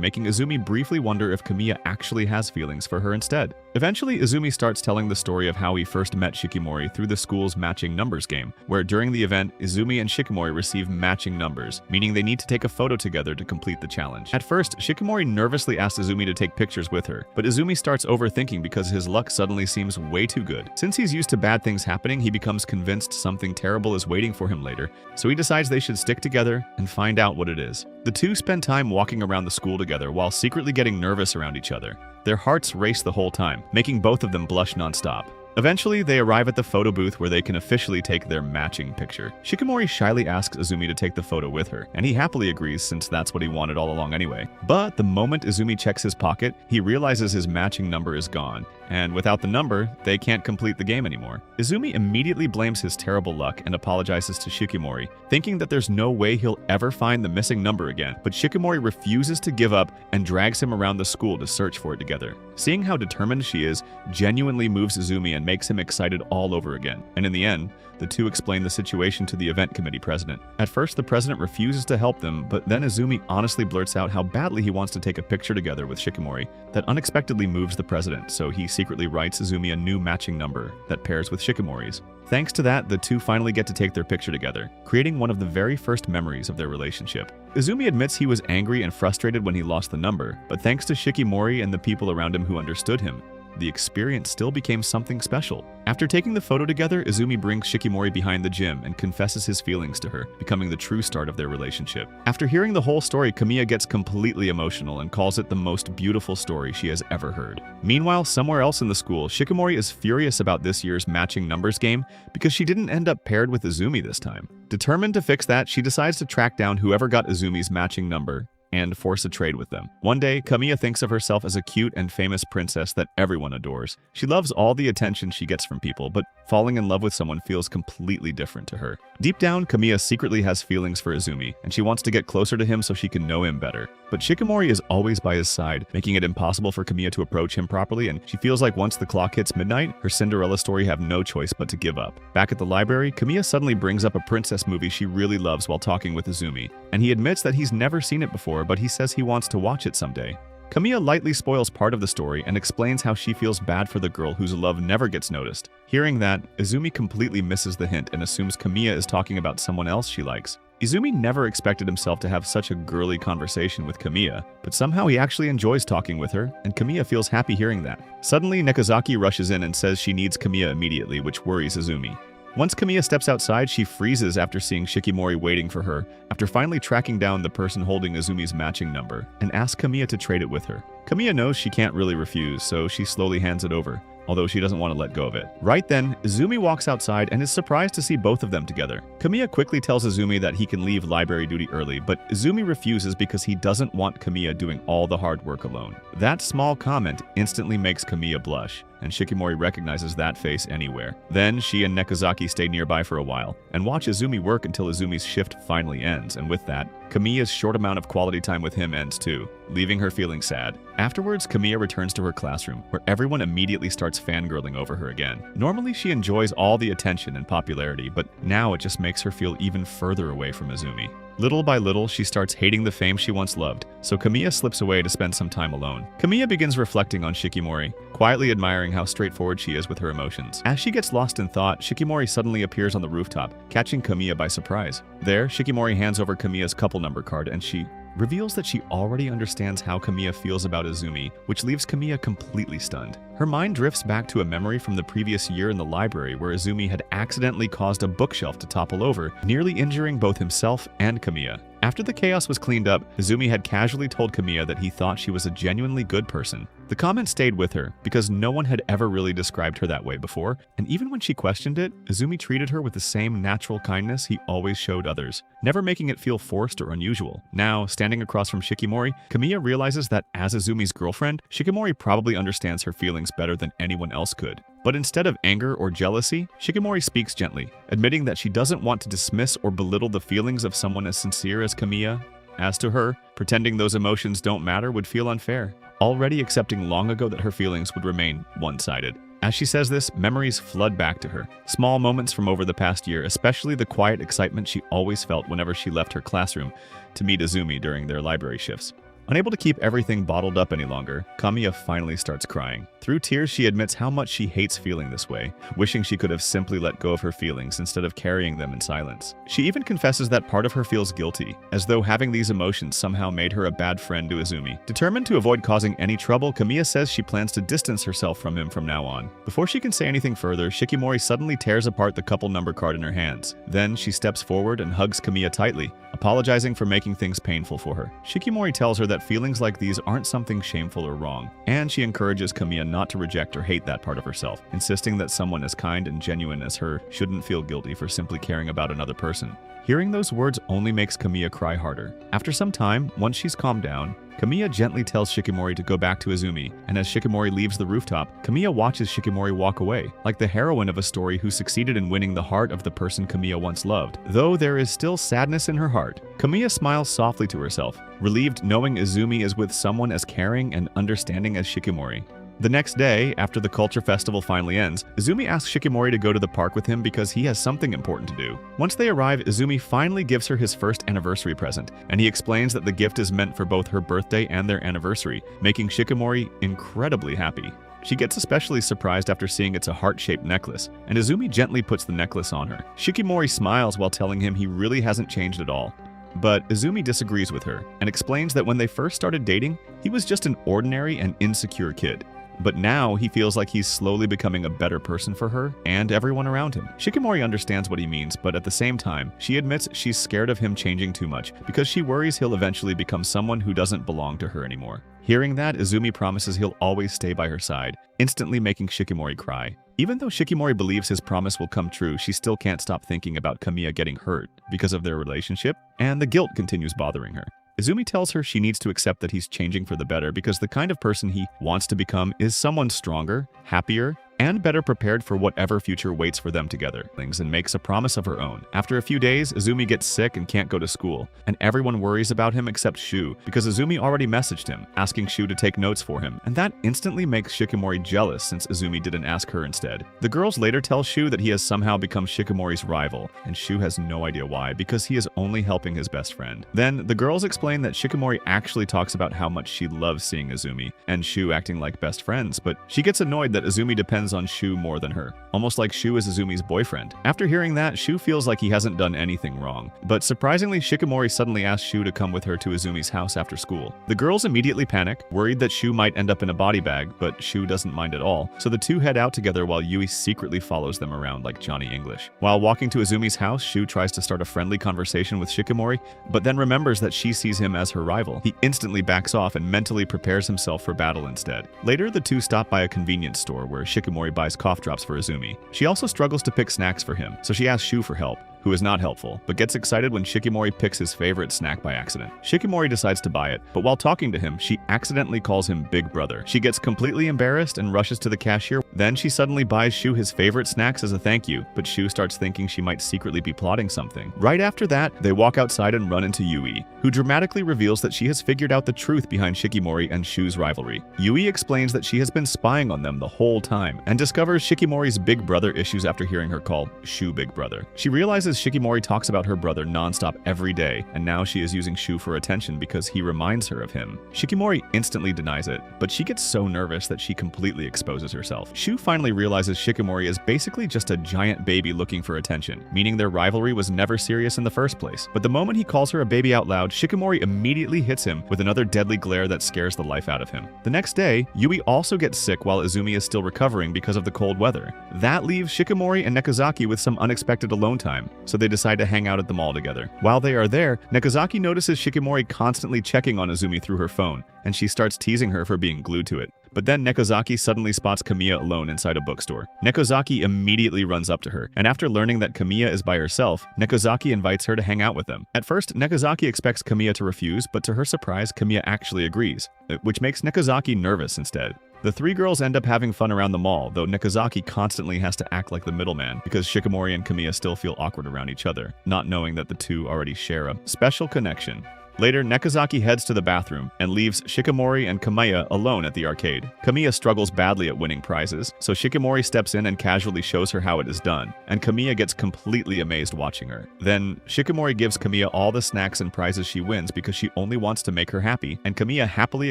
making Izumi briefly wonder if Kamiya actually has feelings for her instead. Eventually, Izumi starts telling the story of how he first met Shikimori through the school's matching numbers game, where during the event, Izumi and Shikimori receive matching numbers, meaning they need to take a photo together to complete the challenge. At first, Shikimori nervously asks Izumi to take pictures with her, but Izumi starts overthinking because his luck suddenly seems way too good. Since he's used to bad things happening, he becomes convinced something terrible is waiting for him later, so he decides they should stick together and find out what it is. The two spend time walking around the school together while secretly getting nervous around each other. Their hearts race the whole time, making both of them blush nonstop. Eventually, they arrive at the photo booth where they can officially take their matching picture. Shikimori shyly asks Izumi to take the photo with her, and he happily agrees since that's what he wanted all along anyway. But the moment Izumi checks his pocket, he realizes his matching number is gone, and without the number, they can't complete the game anymore. Izumi immediately blames his terrible luck and apologizes to Shikimori, thinking that there's no way he'll ever find the missing number again, but Shikimori refuses to give up and drags him around the school to search for it together. Seeing how determined she is genuinely moves Izumi and makes him excited all over again, and in the end, the two explain the situation to the event committee president. At first, the president refuses to help them, but then Izumi honestly blurts out how badly he wants to take a picture together with Shikimori. That unexpectedly moves the president, so he secretly writes Izumi a new matching number that pairs with Shikimori's. Thanks to that, the two finally get to take their picture together, creating one of the very first memories of their relationship. Izumi admits he was angry and frustrated when he lost the number, but thanks to Shikimori and the people around him who understood him, the experience still became something special. After taking the photo together, Izumi brings Shikimori behind the gym and confesses his feelings to her, becoming the true start of their relationship. After hearing the whole story, Kamiya gets completely emotional and calls it the most beautiful story she has ever heard. Meanwhile, somewhere else in the school, Shikimori is furious about this year's matching numbers game because she didn't end up paired with Izumi this time. Determined to fix that, she decides to track down whoever got Izumi's matching number and force a trade with them. One day, Kamiya thinks of herself as a cute and famous princess that everyone adores. She loves all the attention she gets from people, but falling in love with someone feels completely different to her. Deep down, Kamiya secretly has feelings for Izumi, and she wants to get closer to him so she can know him better. But Shikimori is always by his side, making it impossible for Kamiya to approach him properly, and she feels like once the clock hits midnight, her Cinderella story have no choice but to give up. Back at the library, Kamiya suddenly brings up a princess movie she really loves while talking with Izumi, and he admits that he's never seen it before, but he says he wants to watch it someday. Kamiya lightly spoils part of the story and explains how she feels bad for the girl whose love never gets noticed. Hearing that, Izumi completely misses the hint and assumes Kamiya is talking about someone else she likes. Izumi never expected himself to have such a girly conversation with Kamiya, but somehow he actually enjoys talking with her, and Kamiya feels happy hearing that. Suddenly, Nekozaki rushes in and says she needs Kamiya immediately, which worries Izumi. Once Kamiya steps outside, she freezes after seeing Shikimori waiting for her, after finally tracking down the person holding Izumi's matching number, and asks Kamiya to trade it with her. Kamiya knows she can't really refuse, so she slowly hands it over, although she doesn't want to let go of it. Right then, Izumi walks outside and is surprised to see both of them together. Kamiya quickly tells Izumi that he can leave library duty early, but Izumi refuses because he doesn't want Kamiya doing all the hard work alone. That small comment instantly makes Kamiya blush, and Shikimori recognizes that face anywhere. Then she and Nekozaki stay nearby for a while, and watch Izumi work until Izumi's shift finally ends, and with that, Kamiya's short amount of quality time with him ends too, leaving her feeling sad. Afterwards, Kamiya returns to her classroom, where everyone immediately starts fangirling over her again. Normally, she enjoys all the attention and popularity, but now it just makes her feel even further away from Izumi. Little by little, she starts hating the fame she once loved, so Kamiya slips away to spend some time alone. Kamiya begins reflecting on Shikimori, quietly admiring how straightforward she is with her emotions. As she gets lost in thought, Shikimori suddenly appears on the rooftop, catching Kamiya by surprise. There, Shikimori hands over Kamiya's couple number card and she reveals that she already understands how Kamiya feels about Izumi, which leaves Kamiya completely stunned. Her mind drifts back to a memory from the previous year in the library where Izumi had accidentally caused a bookshelf to topple over, nearly injuring both himself and Kamiya. After the chaos was cleaned up, Izumi had casually told Kamiya that he thought she was a genuinely good person. The comment stayed with her because no one had ever really described her that way before, and even when she questioned it, Izumi treated her with the same natural kindness he always showed others, never making it feel forced or unusual. Now, standing across from Shikimori, Kamiya realizes that as Izumi's girlfriend, Shikimori probably understands her feelings better than anyone else could. But instead of anger or jealousy, Shikimori speaks gently, admitting that she doesn't want to dismiss or belittle the feelings of someone as sincere as Kamiya. As to her, pretending those emotions don't matter would feel unfair, already accepting long ago that her feelings would remain one-sided. As she says this, memories flood back to her. Small moments from over the past year, especially the quiet excitement she always felt whenever she left her classroom to meet Izumi during their library shifts. Unable to keep everything bottled up any longer, Kamiya finally starts crying. Through tears, she admits how much she hates feeling this way, wishing she could have simply let go of her feelings instead of carrying them in silence. She even confesses that part of her feels guilty, as though having these emotions somehow made her a bad friend to Izumi. Determined to avoid causing any trouble, Kamiya says she plans to distance herself from him from now on. Before she can say anything further, Shikimori suddenly tears apart the couple number card in her hands. Then she steps forward and hugs Kamiya tightly, apologizing for making things painful for her. Shikimori tells her that feelings like these aren't something shameful or wrong, and she encourages Kamiya not to reject or hate that part of herself, insisting that someone as kind and genuine as her shouldn't feel guilty for simply caring about another person. Hearing those words only makes Kamiya cry harder. After some time, once she's calmed down, Kamiya gently tells Shikimori to go back to Izumi, and as Shikimori leaves the rooftop, Kamiya watches Shikimori walk away, like the heroine of a story who succeeded in winning the heart of the person Kamiya once loved. Though there is still sadness in her heart, Kamiya smiles softly to herself, relieved knowing Izumi is with someone as caring and understanding as Shikimori. The next day, after the culture festival finally ends, Izumi asks Shikimori to go to the park with him because he has something important to do. Once they arrive, Izumi finally gives her his first anniversary present, and he explains that the gift is meant for both her birthday and their anniversary, making Shikimori incredibly happy. She gets especially surprised after seeing it's a heart-shaped necklace, and Izumi gently puts the necklace on her. Shikimori smiles while telling him he really hasn't changed at all. But Izumi disagrees with her, and explains that when they first started dating, he was just an ordinary and insecure kid. But now he feels like he's slowly becoming a better person for her and everyone around him. Shikimori understands what he means, but at the same time, she admits she's scared of him changing too much because she worries he'll eventually become someone who doesn't belong to her anymore. Hearing that, Izumi promises he'll always stay by her side, instantly making Shikimori cry. Even though Shikimori believes his promise will come true, she still can't stop thinking about Kamiya getting hurt because of their relationship, and the guilt continues bothering her. Izumi tells her she needs to accept that he's changing for the better because the kind of person he wants to become is someone stronger, happier, and better prepared for whatever future waits for them together, and makes a promise of her own. After a few days, Izumi gets sick and can't go to school, and everyone worries about him except Shu, because Izumi already messaged him, asking Shu to take notes for him, and that instantly makes Shikimori jealous since Izumi didn't ask her instead. The girls later tell Shu that he has somehow become Shikimori's rival, and Shu has no idea why, because he is only helping his best friend. Then, the girls explain that Shikimori actually talks about how much she loves seeing Izumi, and Shu acting like best friends, but she gets annoyed that Izumi depends on Shu more than her, almost like Shu is Izumi's boyfriend. After hearing that, Shu feels like he hasn't done anything wrong, but surprisingly, Shikimori suddenly asks Shu to come with her to Izumi's house after school. The girls immediately panic, worried that Shu might end up in a body bag, but Shu doesn't mind at all, so the two head out together while Yui secretly follows them around like Johnny English. While walking to Izumi's house, Shu tries to start a friendly conversation with Shikimori, but then remembers that she sees him as her rival. He instantly backs off and mentally prepares himself for battle instead. Later, the two stop by a convenience store where Shikimori buys cough drops for Izumi. She also struggles to pick snacks for him, so she asks Shu for help. who is not helpful, but gets excited when Shikimori picks his favorite snack by accident. Shikimori decides to buy it, but while talking to him, she accidentally calls him Big Brother. She gets completely embarrassed and rushes to the cashier. Then she suddenly buys Shu his favorite snacks as a thank you, but Shu starts thinking she might secretly be plotting something. Right after that, they walk outside and run into Yui, who dramatically reveals that she has figured out the truth behind Shikimori and Shu's rivalry. Yui explains that she has been spying on them the whole time, and discovers Shikimori's Big Brother issues after hearing her call Shu Big Brother. She realizes Shikimori talks about her brother nonstop every day, and now she is using Shu for attention because he reminds her of him. Shikimori instantly denies it, but she gets so nervous that she completely exposes herself. Shu finally realizes Shikimori is basically just a giant baby looking for attention, meaning their rivalry was never serious in the first place. But the moment he calls her a baby out loud, Shikimori immediately hits him with another deadly glare that scares the life out of him. The next day, Yui also gets sick while Izumi is still recovering because of the cold weather. That leaves Shikimori and Nekozaki with some unexpected alone time, so they decide to hang out at the mall together. While they are there, Nekozaki notices Shikimori constantly checking on Izumi through her phone, and she starts teasing her for being glued to it. But then Nekozaki suddenly spots Kamiya alone inside a bookstore. Nekozaki immediately runs up to her, and after learning that Kamiya is by herself, Nekozaki invites her to hang out with them. At first, Nekozaki expects Kamiya to refuse, but to her surprise, Kamiya actually agrees, which makes Nekozaki nervous instead. The three girls end up having fun around the mall, though Nekozaki constantly has to act like the middleman because Shikimori and Kamiya still feel awkward around each other, not knowing that the two already share a special connection. Later, Nekozaki heads to the bathroom and leaves Shikimori and Kamiya alone at the arcade. Kamiya struggles badly at winning prizes, so Shikimori steps in and casually shows her how it is done, and Kamiya gets completely amazed watching her. Then, Shikimori gives Kamiya all the snacks and prizes she wins because she only wants to make her happy, and Kamiya happily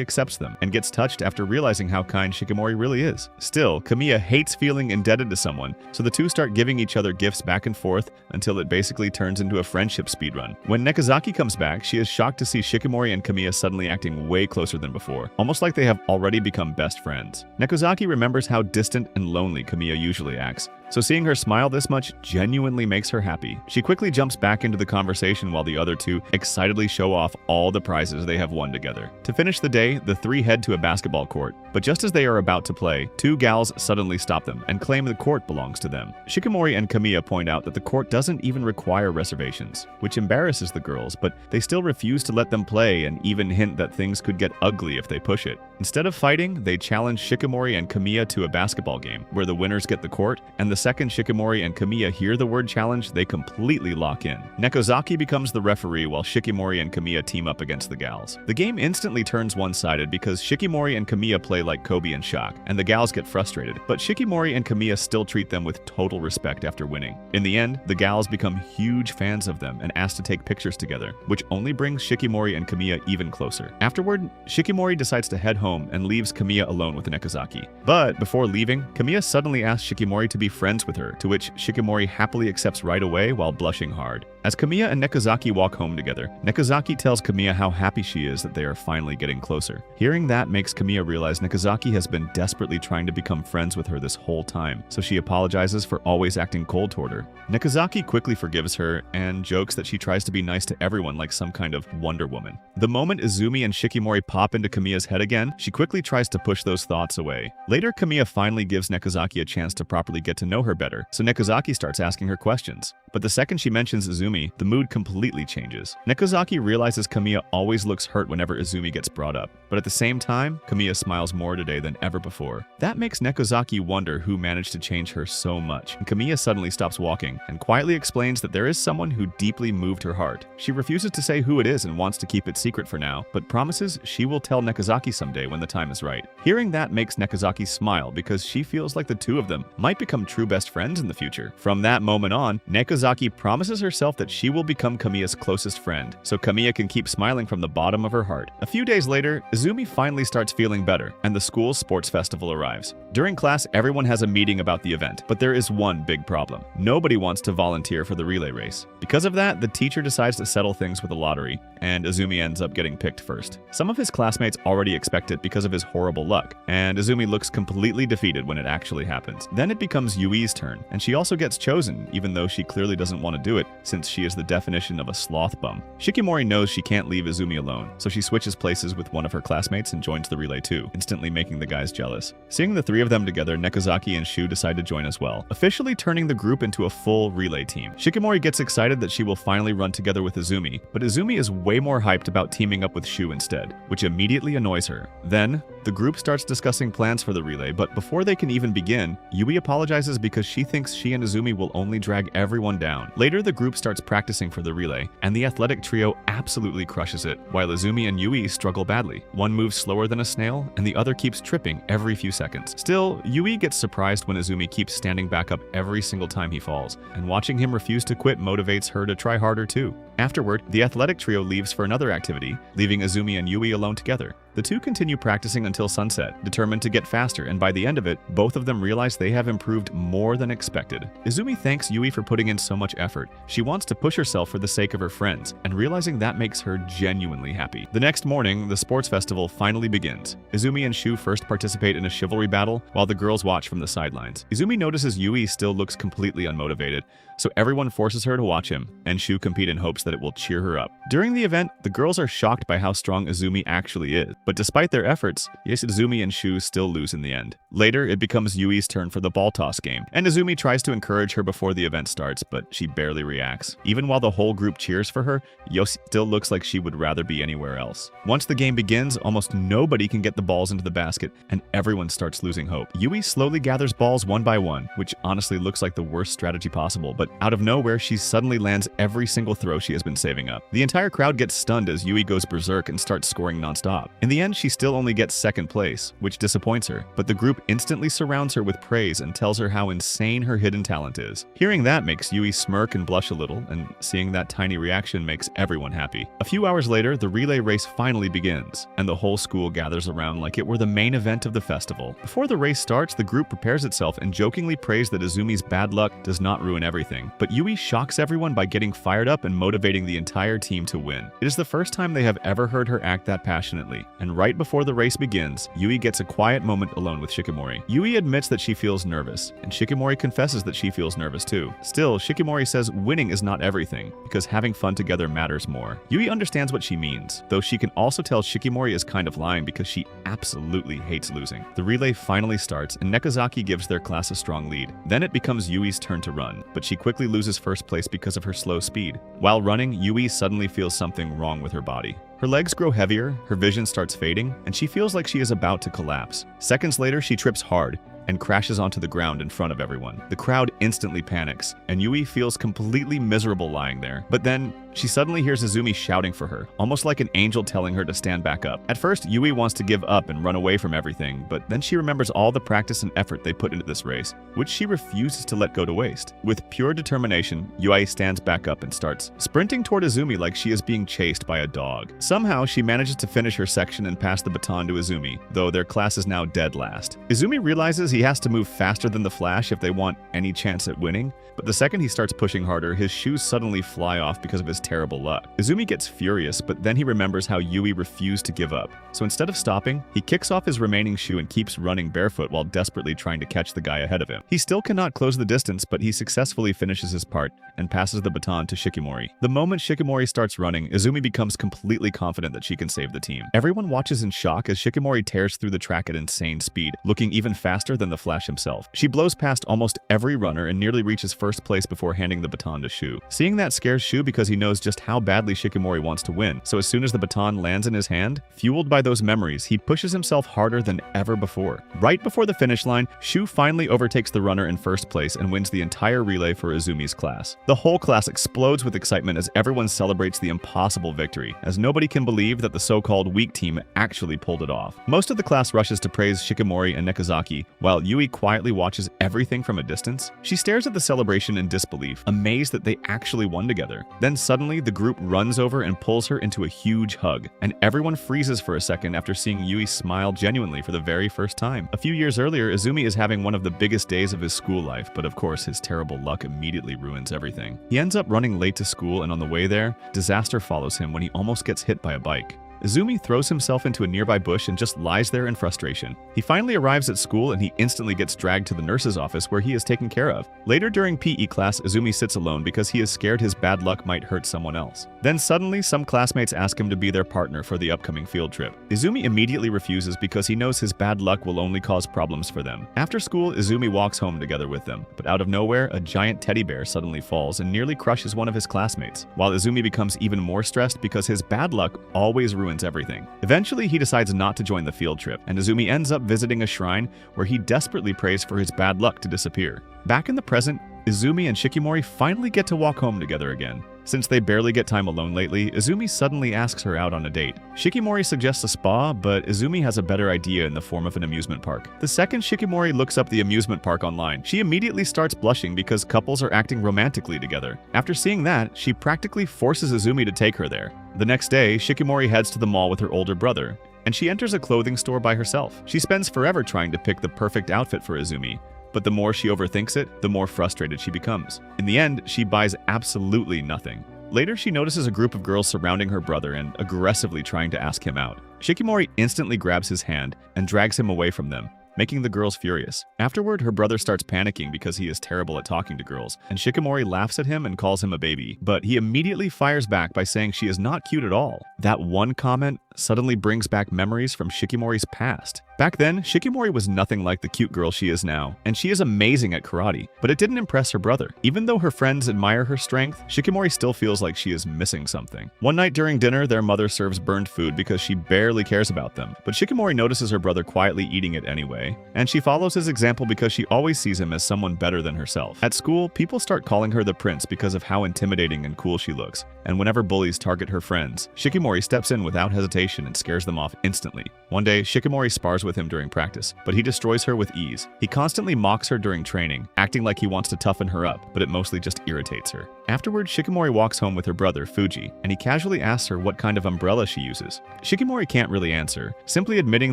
accepts them and gets touched after realizing how kind Shikimori really is. Still, Kamiya hates feeling indebted to someone, so the two start giving each other gifts back and forth until it basically turns into a friendship speedrun. When Nekozaki comes back, she is shocked to see Shikimori and Kamiya suddenly acting way closer than before, almost like they have already become best friends. Nekozaki remembers how distant and lonely Kamiya usually acts, so seeing her smile this much genuinely makes her happy. She quickly jumps back into the conversation while the other two excitedly show off all the prizes they have won together. To finish the day, the three head to a basketball court, but just as they are about to play, two gals suddenly stop them and claim the court belongs to them. Shikimori and Kamiya point out that the court doesn't even require reservations, which embarrasses the girls, but they still refuse to let them play and even hint that things could get ugly if they push it. Instead of fighting, they challenge Shikimori and Kamiya to a basketball game, where the winners get the court, and the second Shikimori and Kamiya hear the word challenge, they completely lock in. Nekozaki becomes the referee while Shikimori and Kamiya team up against the gals. The game instantly turns one-sided because Shikimori and Kamiya play like Kobe and Shock, and the gals get frustrated, but Shikimori and Kamiya still treat them with total respect after winning. In the end, the gals become huge fans of them and ask to take pictures together, which only brings Shikimori and Kamiya even closer. Afterward, Shikimori decides to head home and leaves Kamiya alone with Nekozaki. But before leaving, Kamiya suddenly asks Shikimori to be friends with her, to which Shikimori happily accepts right away while blushing hard. As Kamiya and Nekozaki walk home together, Nekozaki tells Kamiya how happy she is that they are finally getting closer. Hearing that makes Kamiya realize Nekozaki has been desperately trying to become friends with her this whole time, so she apologizes for always acting cold toward her. Nekozaki quickly forgives her and jokes that she tries to be nice to everyone like some kind of Wonder Woman. The moment Izumi and Shikimori pop into Kamiya's head again, she quickly tries to push those thoughts away. Later, Kamiya finally gives Nekozaki a chance to properly get to know her better, so Nekozaki starts asking her questions. But the second she mentions Izumi, the mood completely changes. Nekozaki realizes Kamiya always looks hurt whenever Izumi gets brought up, but at the same time, Kamiya smiles more today than ever before. That makes Nekozaki wonder who managed to change her so much, and Kamiya suddenly stops walking and quietly explains that there is someone who deeply moved her heart. She refuses to say who it is and wants to keep it secret for now, but promises she will tell Nekozaki someday when the time is right. Hearing that makes Nekozaki smile because she feels like the two of them might become true best friends in the future. From that moment on, Nekozaki promises herself that she will become Kamiya's closest friend, so Kamiya can keep smiling from the bottom of her heart. A few days later, Izumi finally starts feeling better, and the school's sports festival arrives. During class, everyone has a meeting about the event, but there is one big problem. Nobody wants to volunteer for the relay race. Because of that, the teacher decides to settle things with a lottery, and Izumi ends up getting picked first. Some of his classmates already expect it because of his horrible luck, and Izumi looks completely defeated when it actually happens. Then it becomes Yui's turn, and she also gets chosen, even though she clearly doesn't want to do it, since admits she is the definition of a sloth bum. Shikimori knows she can't leave Izumi alone, so she switches places with one of her classmates and joins the relay too, instantly making the guys jealous. Seeing the three of them together, Nekozaki and Shu decide to join as well, officially turning the group into a full relay team. Shikimori gets excited that she will finally run together with Izumi, but Izumi is way more hyped about teaming up with Shu instead, which immediately annoys her. Then, the group starts discussing plans for the relay, but before they can even begin, Yui apologizes because she thinks she and Izumi will only drag everyone down. Later, the group starts practicing for the relay, and the athletic trio absolutely crushes it, while Izumi and Yui struggle badly. One moves slower than a snail, and the other keeps tripping every few seconds. Still, Yui gets surprised when Izumi keeps standing back up every single time he falls, and watching him refuse to quit motivates her to try harder too. Afterward, the athletic trio leaves for another activity, leaving Izumi and Yui alone together. The two continue practicing until sunset, determined to get faster, and by the end of it, both of them realize they have improved more than expected. Izumi thanks Yui for putting in so much effort. She wants to push herself for the sake of her friends, and realizing that makes her genuinely happy. The next morning, the sports festival finally begins. Izumi and Shu first participate in a chivalry battle, while the girls watch from the sidelines. Izumi notices Yui still looks completely unmotivated, so everyone forces her to watch him, and Shu compete in hopes that it will cheer her up. During the event, the girls are shocked by how strong Izumi actually is, but despite their efforts, Izumi and Shu still lose in the end. Later, it becomes Yui's turn for the ball toss game, and Izumi tries to encourage her before the event starts, but she barely reacts. Even while the whole group cheers for her, Yoshi still looks like she would rather be anywhere else. Once the game begins, almost nobody can get the balls into the basket, and everyone starts losing hope. Yui slowly gathers balls one by one, which honestly looks like the worst strategy possible, but out of nowhere, she suddenly lands every single throw she has been saving up. The entire crowd gets stunned as Yui goes berserk and starts scoring nonstop. In the end, she still only gets second place, which disappoints her, but the group instantly surrounds her with praise and tells her how insane her hidden talent is. Hearing that makes Yui smirk and blush a little, and seeing that tiny reaction makes everyone happy. A few hours later, the relay race finally begins, and the whole school gathers around like it were the main event of the festival. Before the race starts, the group prepares itself and jokingly prays that Izumi's bad luck does not ruin everything, but Yui shocks everyone by getting fired up and motivating the entire team to win. It is the first time they have ever heard her act that passionately, and right before the race begins, Yui gets a quiet moment alone with Shikimori. Yui admits that she feels nervous, and Shikimori confesses that she feels nervous too. Still, Shikimori says winning is not everything, because having fun together matters more. Yui understands what she means, though she can also tell Shikimori is kind of lying because she absolutely hates losing. The relay finally starts, and Nekozaki gives their class a strong lead. Then it becomes Yui's turn to run, but she quickly loses first place because of her slow speed. While running, Yui suddenly feels something wrong with her body. Her legs grow heavier, her vision starts fading, and she feels like she is about to collapse. Seconds later, she trips hard and crashes onto the ground in front of everyone. The crowd instantly panics, and Yui feels completely miserable lying there. But then, she suddenly hears Izumi shouting for her, almost like an angel telling her to stand back up. At first, Yui wants to give up and run away from everything, but then she remembers all the practice and effort they put into this race, which she refuses to let go to waste. With pure determination, Yui stands back up and starts sprinting toward Izumi like she is being chased by a dog. Somehow, she manages to finish her section and pass the baton to Izumi, though their class is now dead last. Izumi realizes he has to move faster than the Flash if they want any chance at winning, but the second he starts pushing harder, his shoes suddenly fly off because of his terrible luck. Izumi gets furious, but then he remembers how Yui refused to give up. So instead of stopping, he kicks off his remaining shoe and keeps running barefoot while desperately trying to catch the guy ahead of him. He still cannot close the distance, but he successfully finishes his part and passes the baton to Shikimori. The moment Shikimori starts running, Izumi becomes completely confident that she can save the team. Everyone watches in shock as Shikimori tears through the track at insane speed, looking even faster than the Flash himself. She blows past almost every runner and nearly reaches first place before handing the baton to Shu. Seeing that scares Shu because he knows just how badly Shikimori wants to win, so as soon as the baton lands in his hand, fueled by those memories, he pushes himself harder than ever before. Right before the finish line, Shu finally overtakes the runner in first place and wins the entire relay for Izumi's class. The whole class explodes with excitement as everyone celebrates the impossible victory, as nobody can believe that the so-called weak team actually pulled it off. Most of the class rushes to praise Shikimori and Nekozaki, while Yui quietly watches everything from a distance. She stares at the celebration in disbelief, amazed that they actually won together. Then suddenly, the group runs over and pulls her into a huge hug, and everyone freezes for a second after seeing Yui smile genuinely for the very first time. A few years earlier, Izumi is having one of the biggest days of his school life, but of course his terrible luck immediately ruins everything. He ends up running late to school, and on the way there, disaster follows him when he almost gets hit by a bike. Izumi throws himself into a nearby bush and just lies there in frustration. He finally arrives at school and he instantly gets dragged to the nurse's office where he is taken care of. Later during PE class, Izumi sits alone because he is scared his bad luck might hurt someone else. Then suddenly, some classmates ask him to be their partner for the upcoming field trip. Izumi immediately refuses because he knows his bad luck will only cause problems for them. After school, Izumi walks home together with them, but out of nowhere, a giant teddy bear suddenly falls and nearly crushes one of his classmates, while Izumi becomes even more stressed because his bad luck always ruins everything. Eventually, he decides not to join the field trip, and Izumi ends up visiting a shrine where he desperately prays for his bad luck to disappear. Back in the present, Izumi and Shikimori finally get to walk home together again. Since they barely get time alone lately, Izumi suddenly asks her out on a date. Shikimori suggests a spa, but Izumi has a better idea in the form of an amusement park. The second Shikimori looks up the amusement park online, she immediately starts blushing because couples are acting romantically together. After seeing that, she practically forces Izumi to take her there. The next day, Shikimori heads to the mall with her older brother, and she enters a clothing store by herself. She spends forever trying to pick the perfect outfit for Izumi, but the more she overthinks it, the more frustrated she becomes. In the end, she buys absolutely nothing. Later, she notices a group of girls surrounding her brother and aggressively trying to ask him out. Shikimori instantly grabs his hand and drags him away from them, making the girls furious. Afterward, her brother starts panicking because he is terrible at talking to girls, and Shikimori laughs at him and calls him a baby, but he immediately fires back by saying she is not cute at all. That one comment suddenly brings back memories from Shikimori's past. Back then, Shikimori was nothing like the cute girl she is now, and she is amazing at karate, but it didn't impress her brother. Even though her friends admire her strength, Shikimori still feels like she is missing something. One night during dinner, their mother serves burned food because she barely cares about them, but Shikimori notices her brother quietly eating it anyway, and she follows his example because she always sees him as someone better than herself. At school, people start calling her the prince because of how intimidating and cool she looks, and whenever bullies target her friends, Shikimori steps in without hesitation and scares them off instantly. One day, Shikimori spars with him during practice, but he destroys her with ease. He constantly mocks her during training, acting like he wants to toughen her up, but it mostly just irritates her. Afterward, Shikimori walks home with her brother, Fuji, and he casually asks her what kind of umbrella she uses. Shikimori can't really answer, simply admitting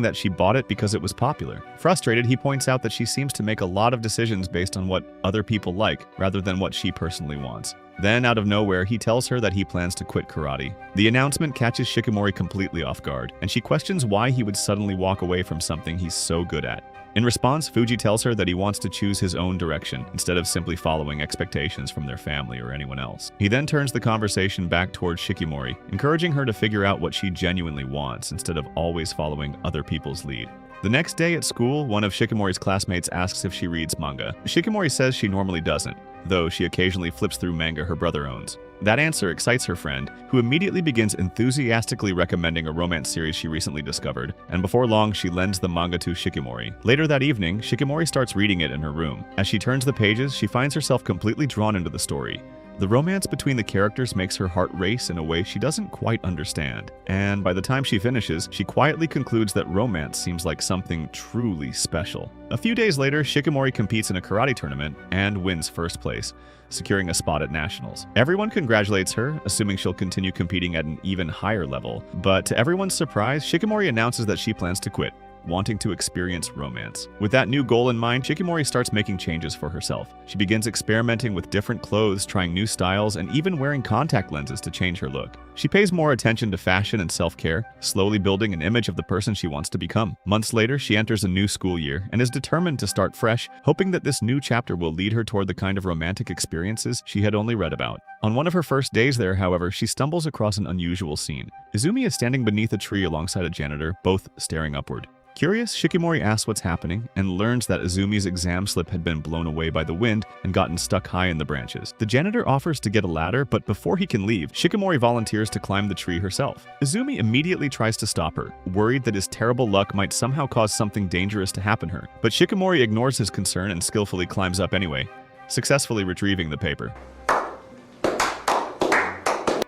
that she bought it because it was popular. Frustrated, he points out that she seems to make a lot of decisions based on what other people like, rather than what she personally wants. Then, out of nowhere, he tells her that he plans to quit karate. The announcement catches Shikimori completely off guard, and she questions why he would suddenly walk away from something he's so good at. In response, Fuji tells her that he wants to choose his own direction instead of simply following expectations from their family or anyone else. He then turns the conversation back towards Shikimori, encouraging her to figure out what she genuinely wants instead of always following other people's lead. The next day at school, one of Shikimori's classmates asks if she reads manga. Shikimori says she normally doesn't, though she occasionally flips through manga her brother owns. That answer excites her friend, who immediately begins enthusiastically recommending a romance series she recently discovered, and before long she lends the manga to Shikimori. Later that evening, Shikimori starts reading it in her room. As she turns the pages, she finds herself completely drawn into the story. The romance between the characters makes her heart race in a way she doesn't quite understand, and by the time she finishes, she quietly concludes that romance seems like something truly special. A few days later, Shikimori competes in a karate tournament and wins first place, securing a spot at nationals. Everyone congratulates her, assuming she'll continue competing at an even higher level, but to everyone's surprise, Shikimori announces that she plans to quit, wanting to experience romance. With that new goal in mind, Shikimori starts making changes for herself. She begins experimenting with different clothes, trying new styles, and even wearing contact lenses to change her look. She pays more attention to fashion and self-care, slowly building an image of the person she wants to become. Months later, she enters a new school year and is determined to start fresh, hoping that this new chapter will lead her toward the kind of romantic experiences she had only read about. On one of her first days there, however, she stumbles across an unusual scene. Izumi is standing beneath a tree alongside a janitor, both staring upward. Curious, Shikimori asks what's happening and learns that Izumi's exam slip had been blown away by the wind and gotten stuck high in the branches. The janitor offers to get a ladder, but before he can leave, Shikimori volunteers to climb the tree herself. Izumi immediately tries to stop her, worried that his terrible luck might somehow cause something dangerous to happen to her. But Shikimori ignores his concern and skillfully climbs up anyway, successfully retrieving the paper.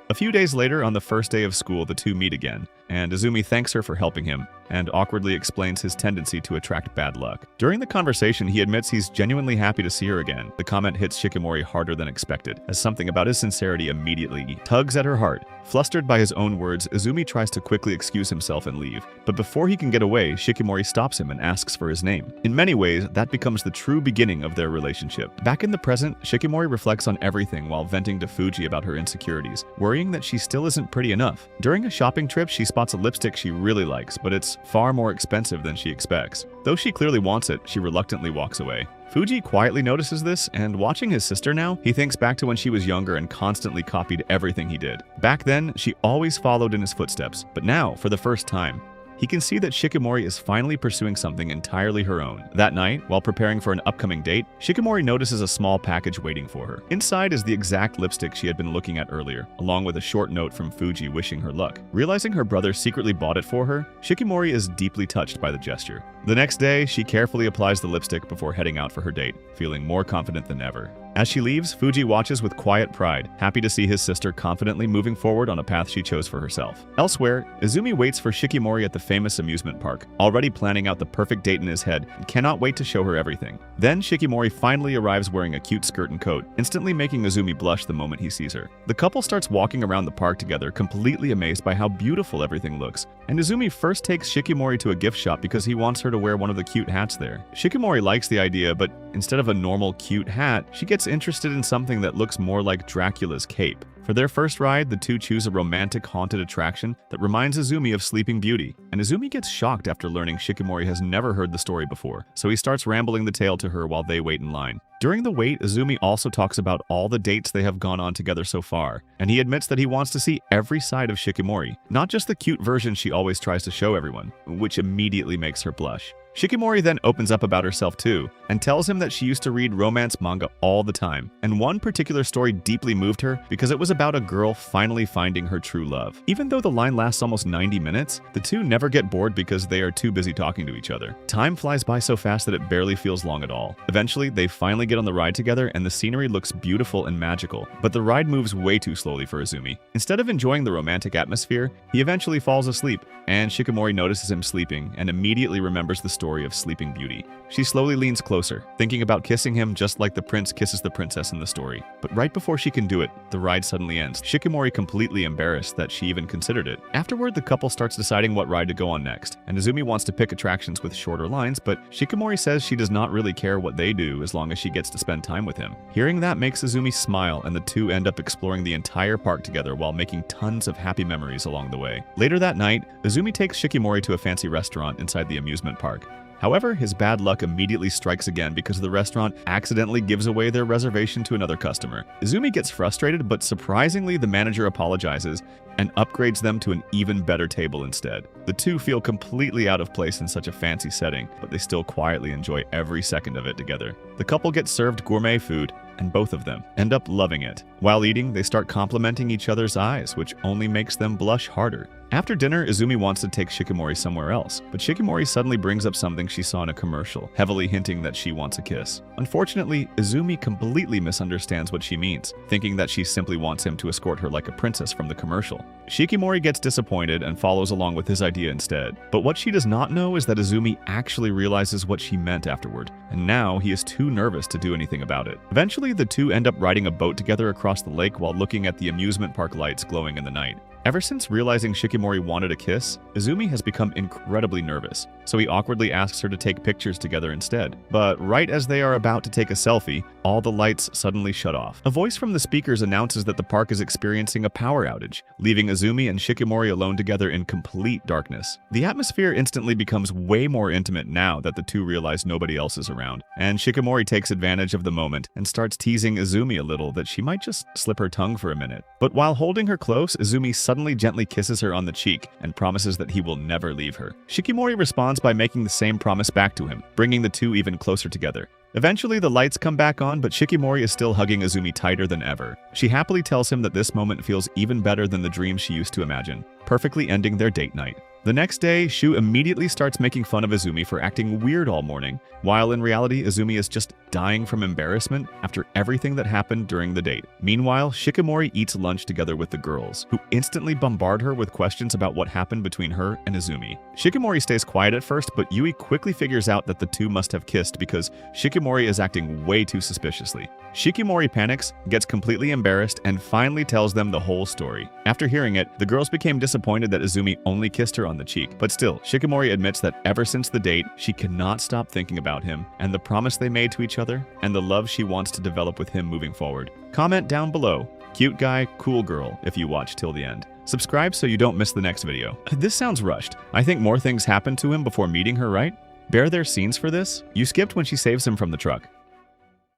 A few days later, on the first day of school, the two meet again, and Izumi thanks her for helping him and awkwardly explains his tendency to attract bad luck. During the conversation, he admits he's genuinely happy to see her again. The comment hits Shikimori harder than expected, as something about his sincerity immediately tugs at her heart. Flustered by his own words, Izumi tries to quickly excuse himself and leave, but before he can get away, Shikimori stops him and asks for his name. In many ways, that becomes the true beginning of their relationship. Back in the present, Shikimori reflects on everything while venting to Fuji about her insecurities, worrying that she still isn't pretty enough. During a shopping trip, she spots spots a lipstick she really likes, but it's far more expensive than she expects. Though she clearly wants it, she reluctantly walks away. Fuji quietly notices this, and watching his sister now, he thinks back to when she was younger and constantly copied everything he did. Back then, she always followed in his footsteps, but now, for the first time, he can see that Shikimori is finally pursuing something entirely her own. That night, while preparing for an upcoming date, Shikimori notices a small package waiting for her. Inside is the exact lipstick she had been looking at earlier, along with a short note from Fuji wishing her luck. Realizing her brother secretly bought it for her, Shikimori is deeply touched by the gesture. The next day, she carefully applies the lipstick before heading out for her date, feeling more confident than ever. As she leaves, Fuji watches with quiet pride, happy to see his sister confidently moving forward on a path she chose for herself. Elsewhere, Izumi waits for Shikimori at the famous amusement park, already planning out the perfect date in his head and cannot wait to show her everything. Then Shikimori finally arrives wearing a cute skirt and coat, instantly making Izumi blush the moment he sees her. The couple starts walking around the park together, completely amazed by how beautiful everything looks, and Izumi first takes Shikimori to a gift shop because he wants her to wear one of the cute hats there. Shikimori likes the idea, but instead of a normal cute hat, she gets interested in something that looks more like Dracula's cape. For their first ride, the two choose a romantic haunted attraction that reminds Izumi of Sleeping Beauty, and Izumi gets shocked after learning Shikimori has never heard the story before, so he starts rambling the tale to her while they wait in line. During the wait, Izumi also talks about all the dates they have gone on together so far, and he admits that he wants to see every side of Shikimori, not just the cute version she always tries to show everyone, which immediately makes her blush. Shikimori then opens up about herself too, and tells him that she used to read romance manga all the time, and one particular story deeply moved her because it was about a girl finally finding her true love. Even though the line lasts almost 90 minutes, the two never get bored because they are too busy talking to each other. Time flies by so fast that it barely feels long at all. Eventually, they finally get on the ride together and the scenery looks beautiful and magical, but the ride moves way too slowly for Izumi. Instead of enjoying the romantic atmosphere, he eventually falls asleep, and Shikimori notices him sleeping and immediately remembers the story of Sleeping Beauty. She slowly leans closer, thinking about kissing him just like the prince kisses the princess in the story. But right before she can do it, the ride suddenly ends, Shikimori completely embarrassed that she even considered it. Afterward, the couple starts deciding what ride to go on next, and Izumi wants to pick attractions with shorter lines, but Shikimori says she does not really care what they do as long as she gets to spend time with him. Hearing that makes Izumi smile, and the two end up exploring the entire park together while making tons of happy memories along the way. Later that night, Izumi takes Shikimori to a fancy restaurant inside the amusement park. However, his bad luck immediately strikes again because the restaurant accidentally gives away their reservation to another customer. Izumi gets frustrated, but surprisingly, the manager apologizes and upgrades them to an even better table instead. The two feel completely out of place in such a fancy setting, but they still quietly enjoy every second of it together. The couple gets served gourmet food, and both of them end up loving it. While eating, they start complimenting each other's eyes, which only makes them blush harder. After dinner, Izumi wants to take Shikimori somewhere else, but Shikimori suddenly brings up something she saw in a commercial, heavily hinting that she wants a kiss. Unfortunately, Izumi completely misunderstands what she means, thinking that she simply wants him to escort her like a princess from the commercial. Shikimori gets disappointed and follows along with his idea instead. But what she does not know is that Izumi actually realizes what she meant afterward, and now he is too nervous to do anything about it. Eventually, the two end up riding a boat together across the lake while looking at the amusement park lights glowing in the night. Ever since realizing Shikimori wanted a kiss, Izumi has become incredibly nervous, so he awkwardly asks her to take pictures together instead. But right as they are about to take a selfie, all the lights suddenly shut off. A voice from the speakers announces that the park is experiencing a power outage, leaving Izumi and Shikimori alone together in complete darkness. The atmosphere instantly becomes way more intimate now that the two realize nobody else is around, and Shikimori takes advantage of the moment and starts teasing Izumi a little that she might just slip her tongue for a minute. But while holding her close, Izumi suddenly gently kisses her on the cheek and promises that he will never leave her. Shikimori responds by making the same promise back to him, bringing the two even closer together. Eventually, the lights come back on, but Shikimori is still hugging Izumi tighter than ever. She happily tells him that this moment feels even better than the dream she used to imagine, perfectly ending their date night. The next day, Shu immediately starts making fun of Izumi for acting weird all morning, while in reality, Izumi is just dying from embarrassment after everything that happened during the date. Meanwhile, Shikimori eats lunch together with the girls, who instantly bombard her with questions about what happened between her and Izumi. Shikimori stays quiet at first, but Yui quickly figures out that the two must have kissed because Shikimori is acting way too suspiciously. Shikimori panics, gets completely embarrassed, and finally tells them the whole story. After hearing it, the girls became disappointed that Izumi only kissed her on the cheek, but still, Shikimori admits that ever since the date, she cannot stop thinking about him, and the promise they made to each other, and the love she wants to develop with him moving forward. Comment down below, cute guy, cool girl, if you watch till the end. Subscribe so you don't miss the next video. This sounds rushed. I think more things happened to him before meeting her, right? Bear their scenes for this? You skipped when she saves him from the truck.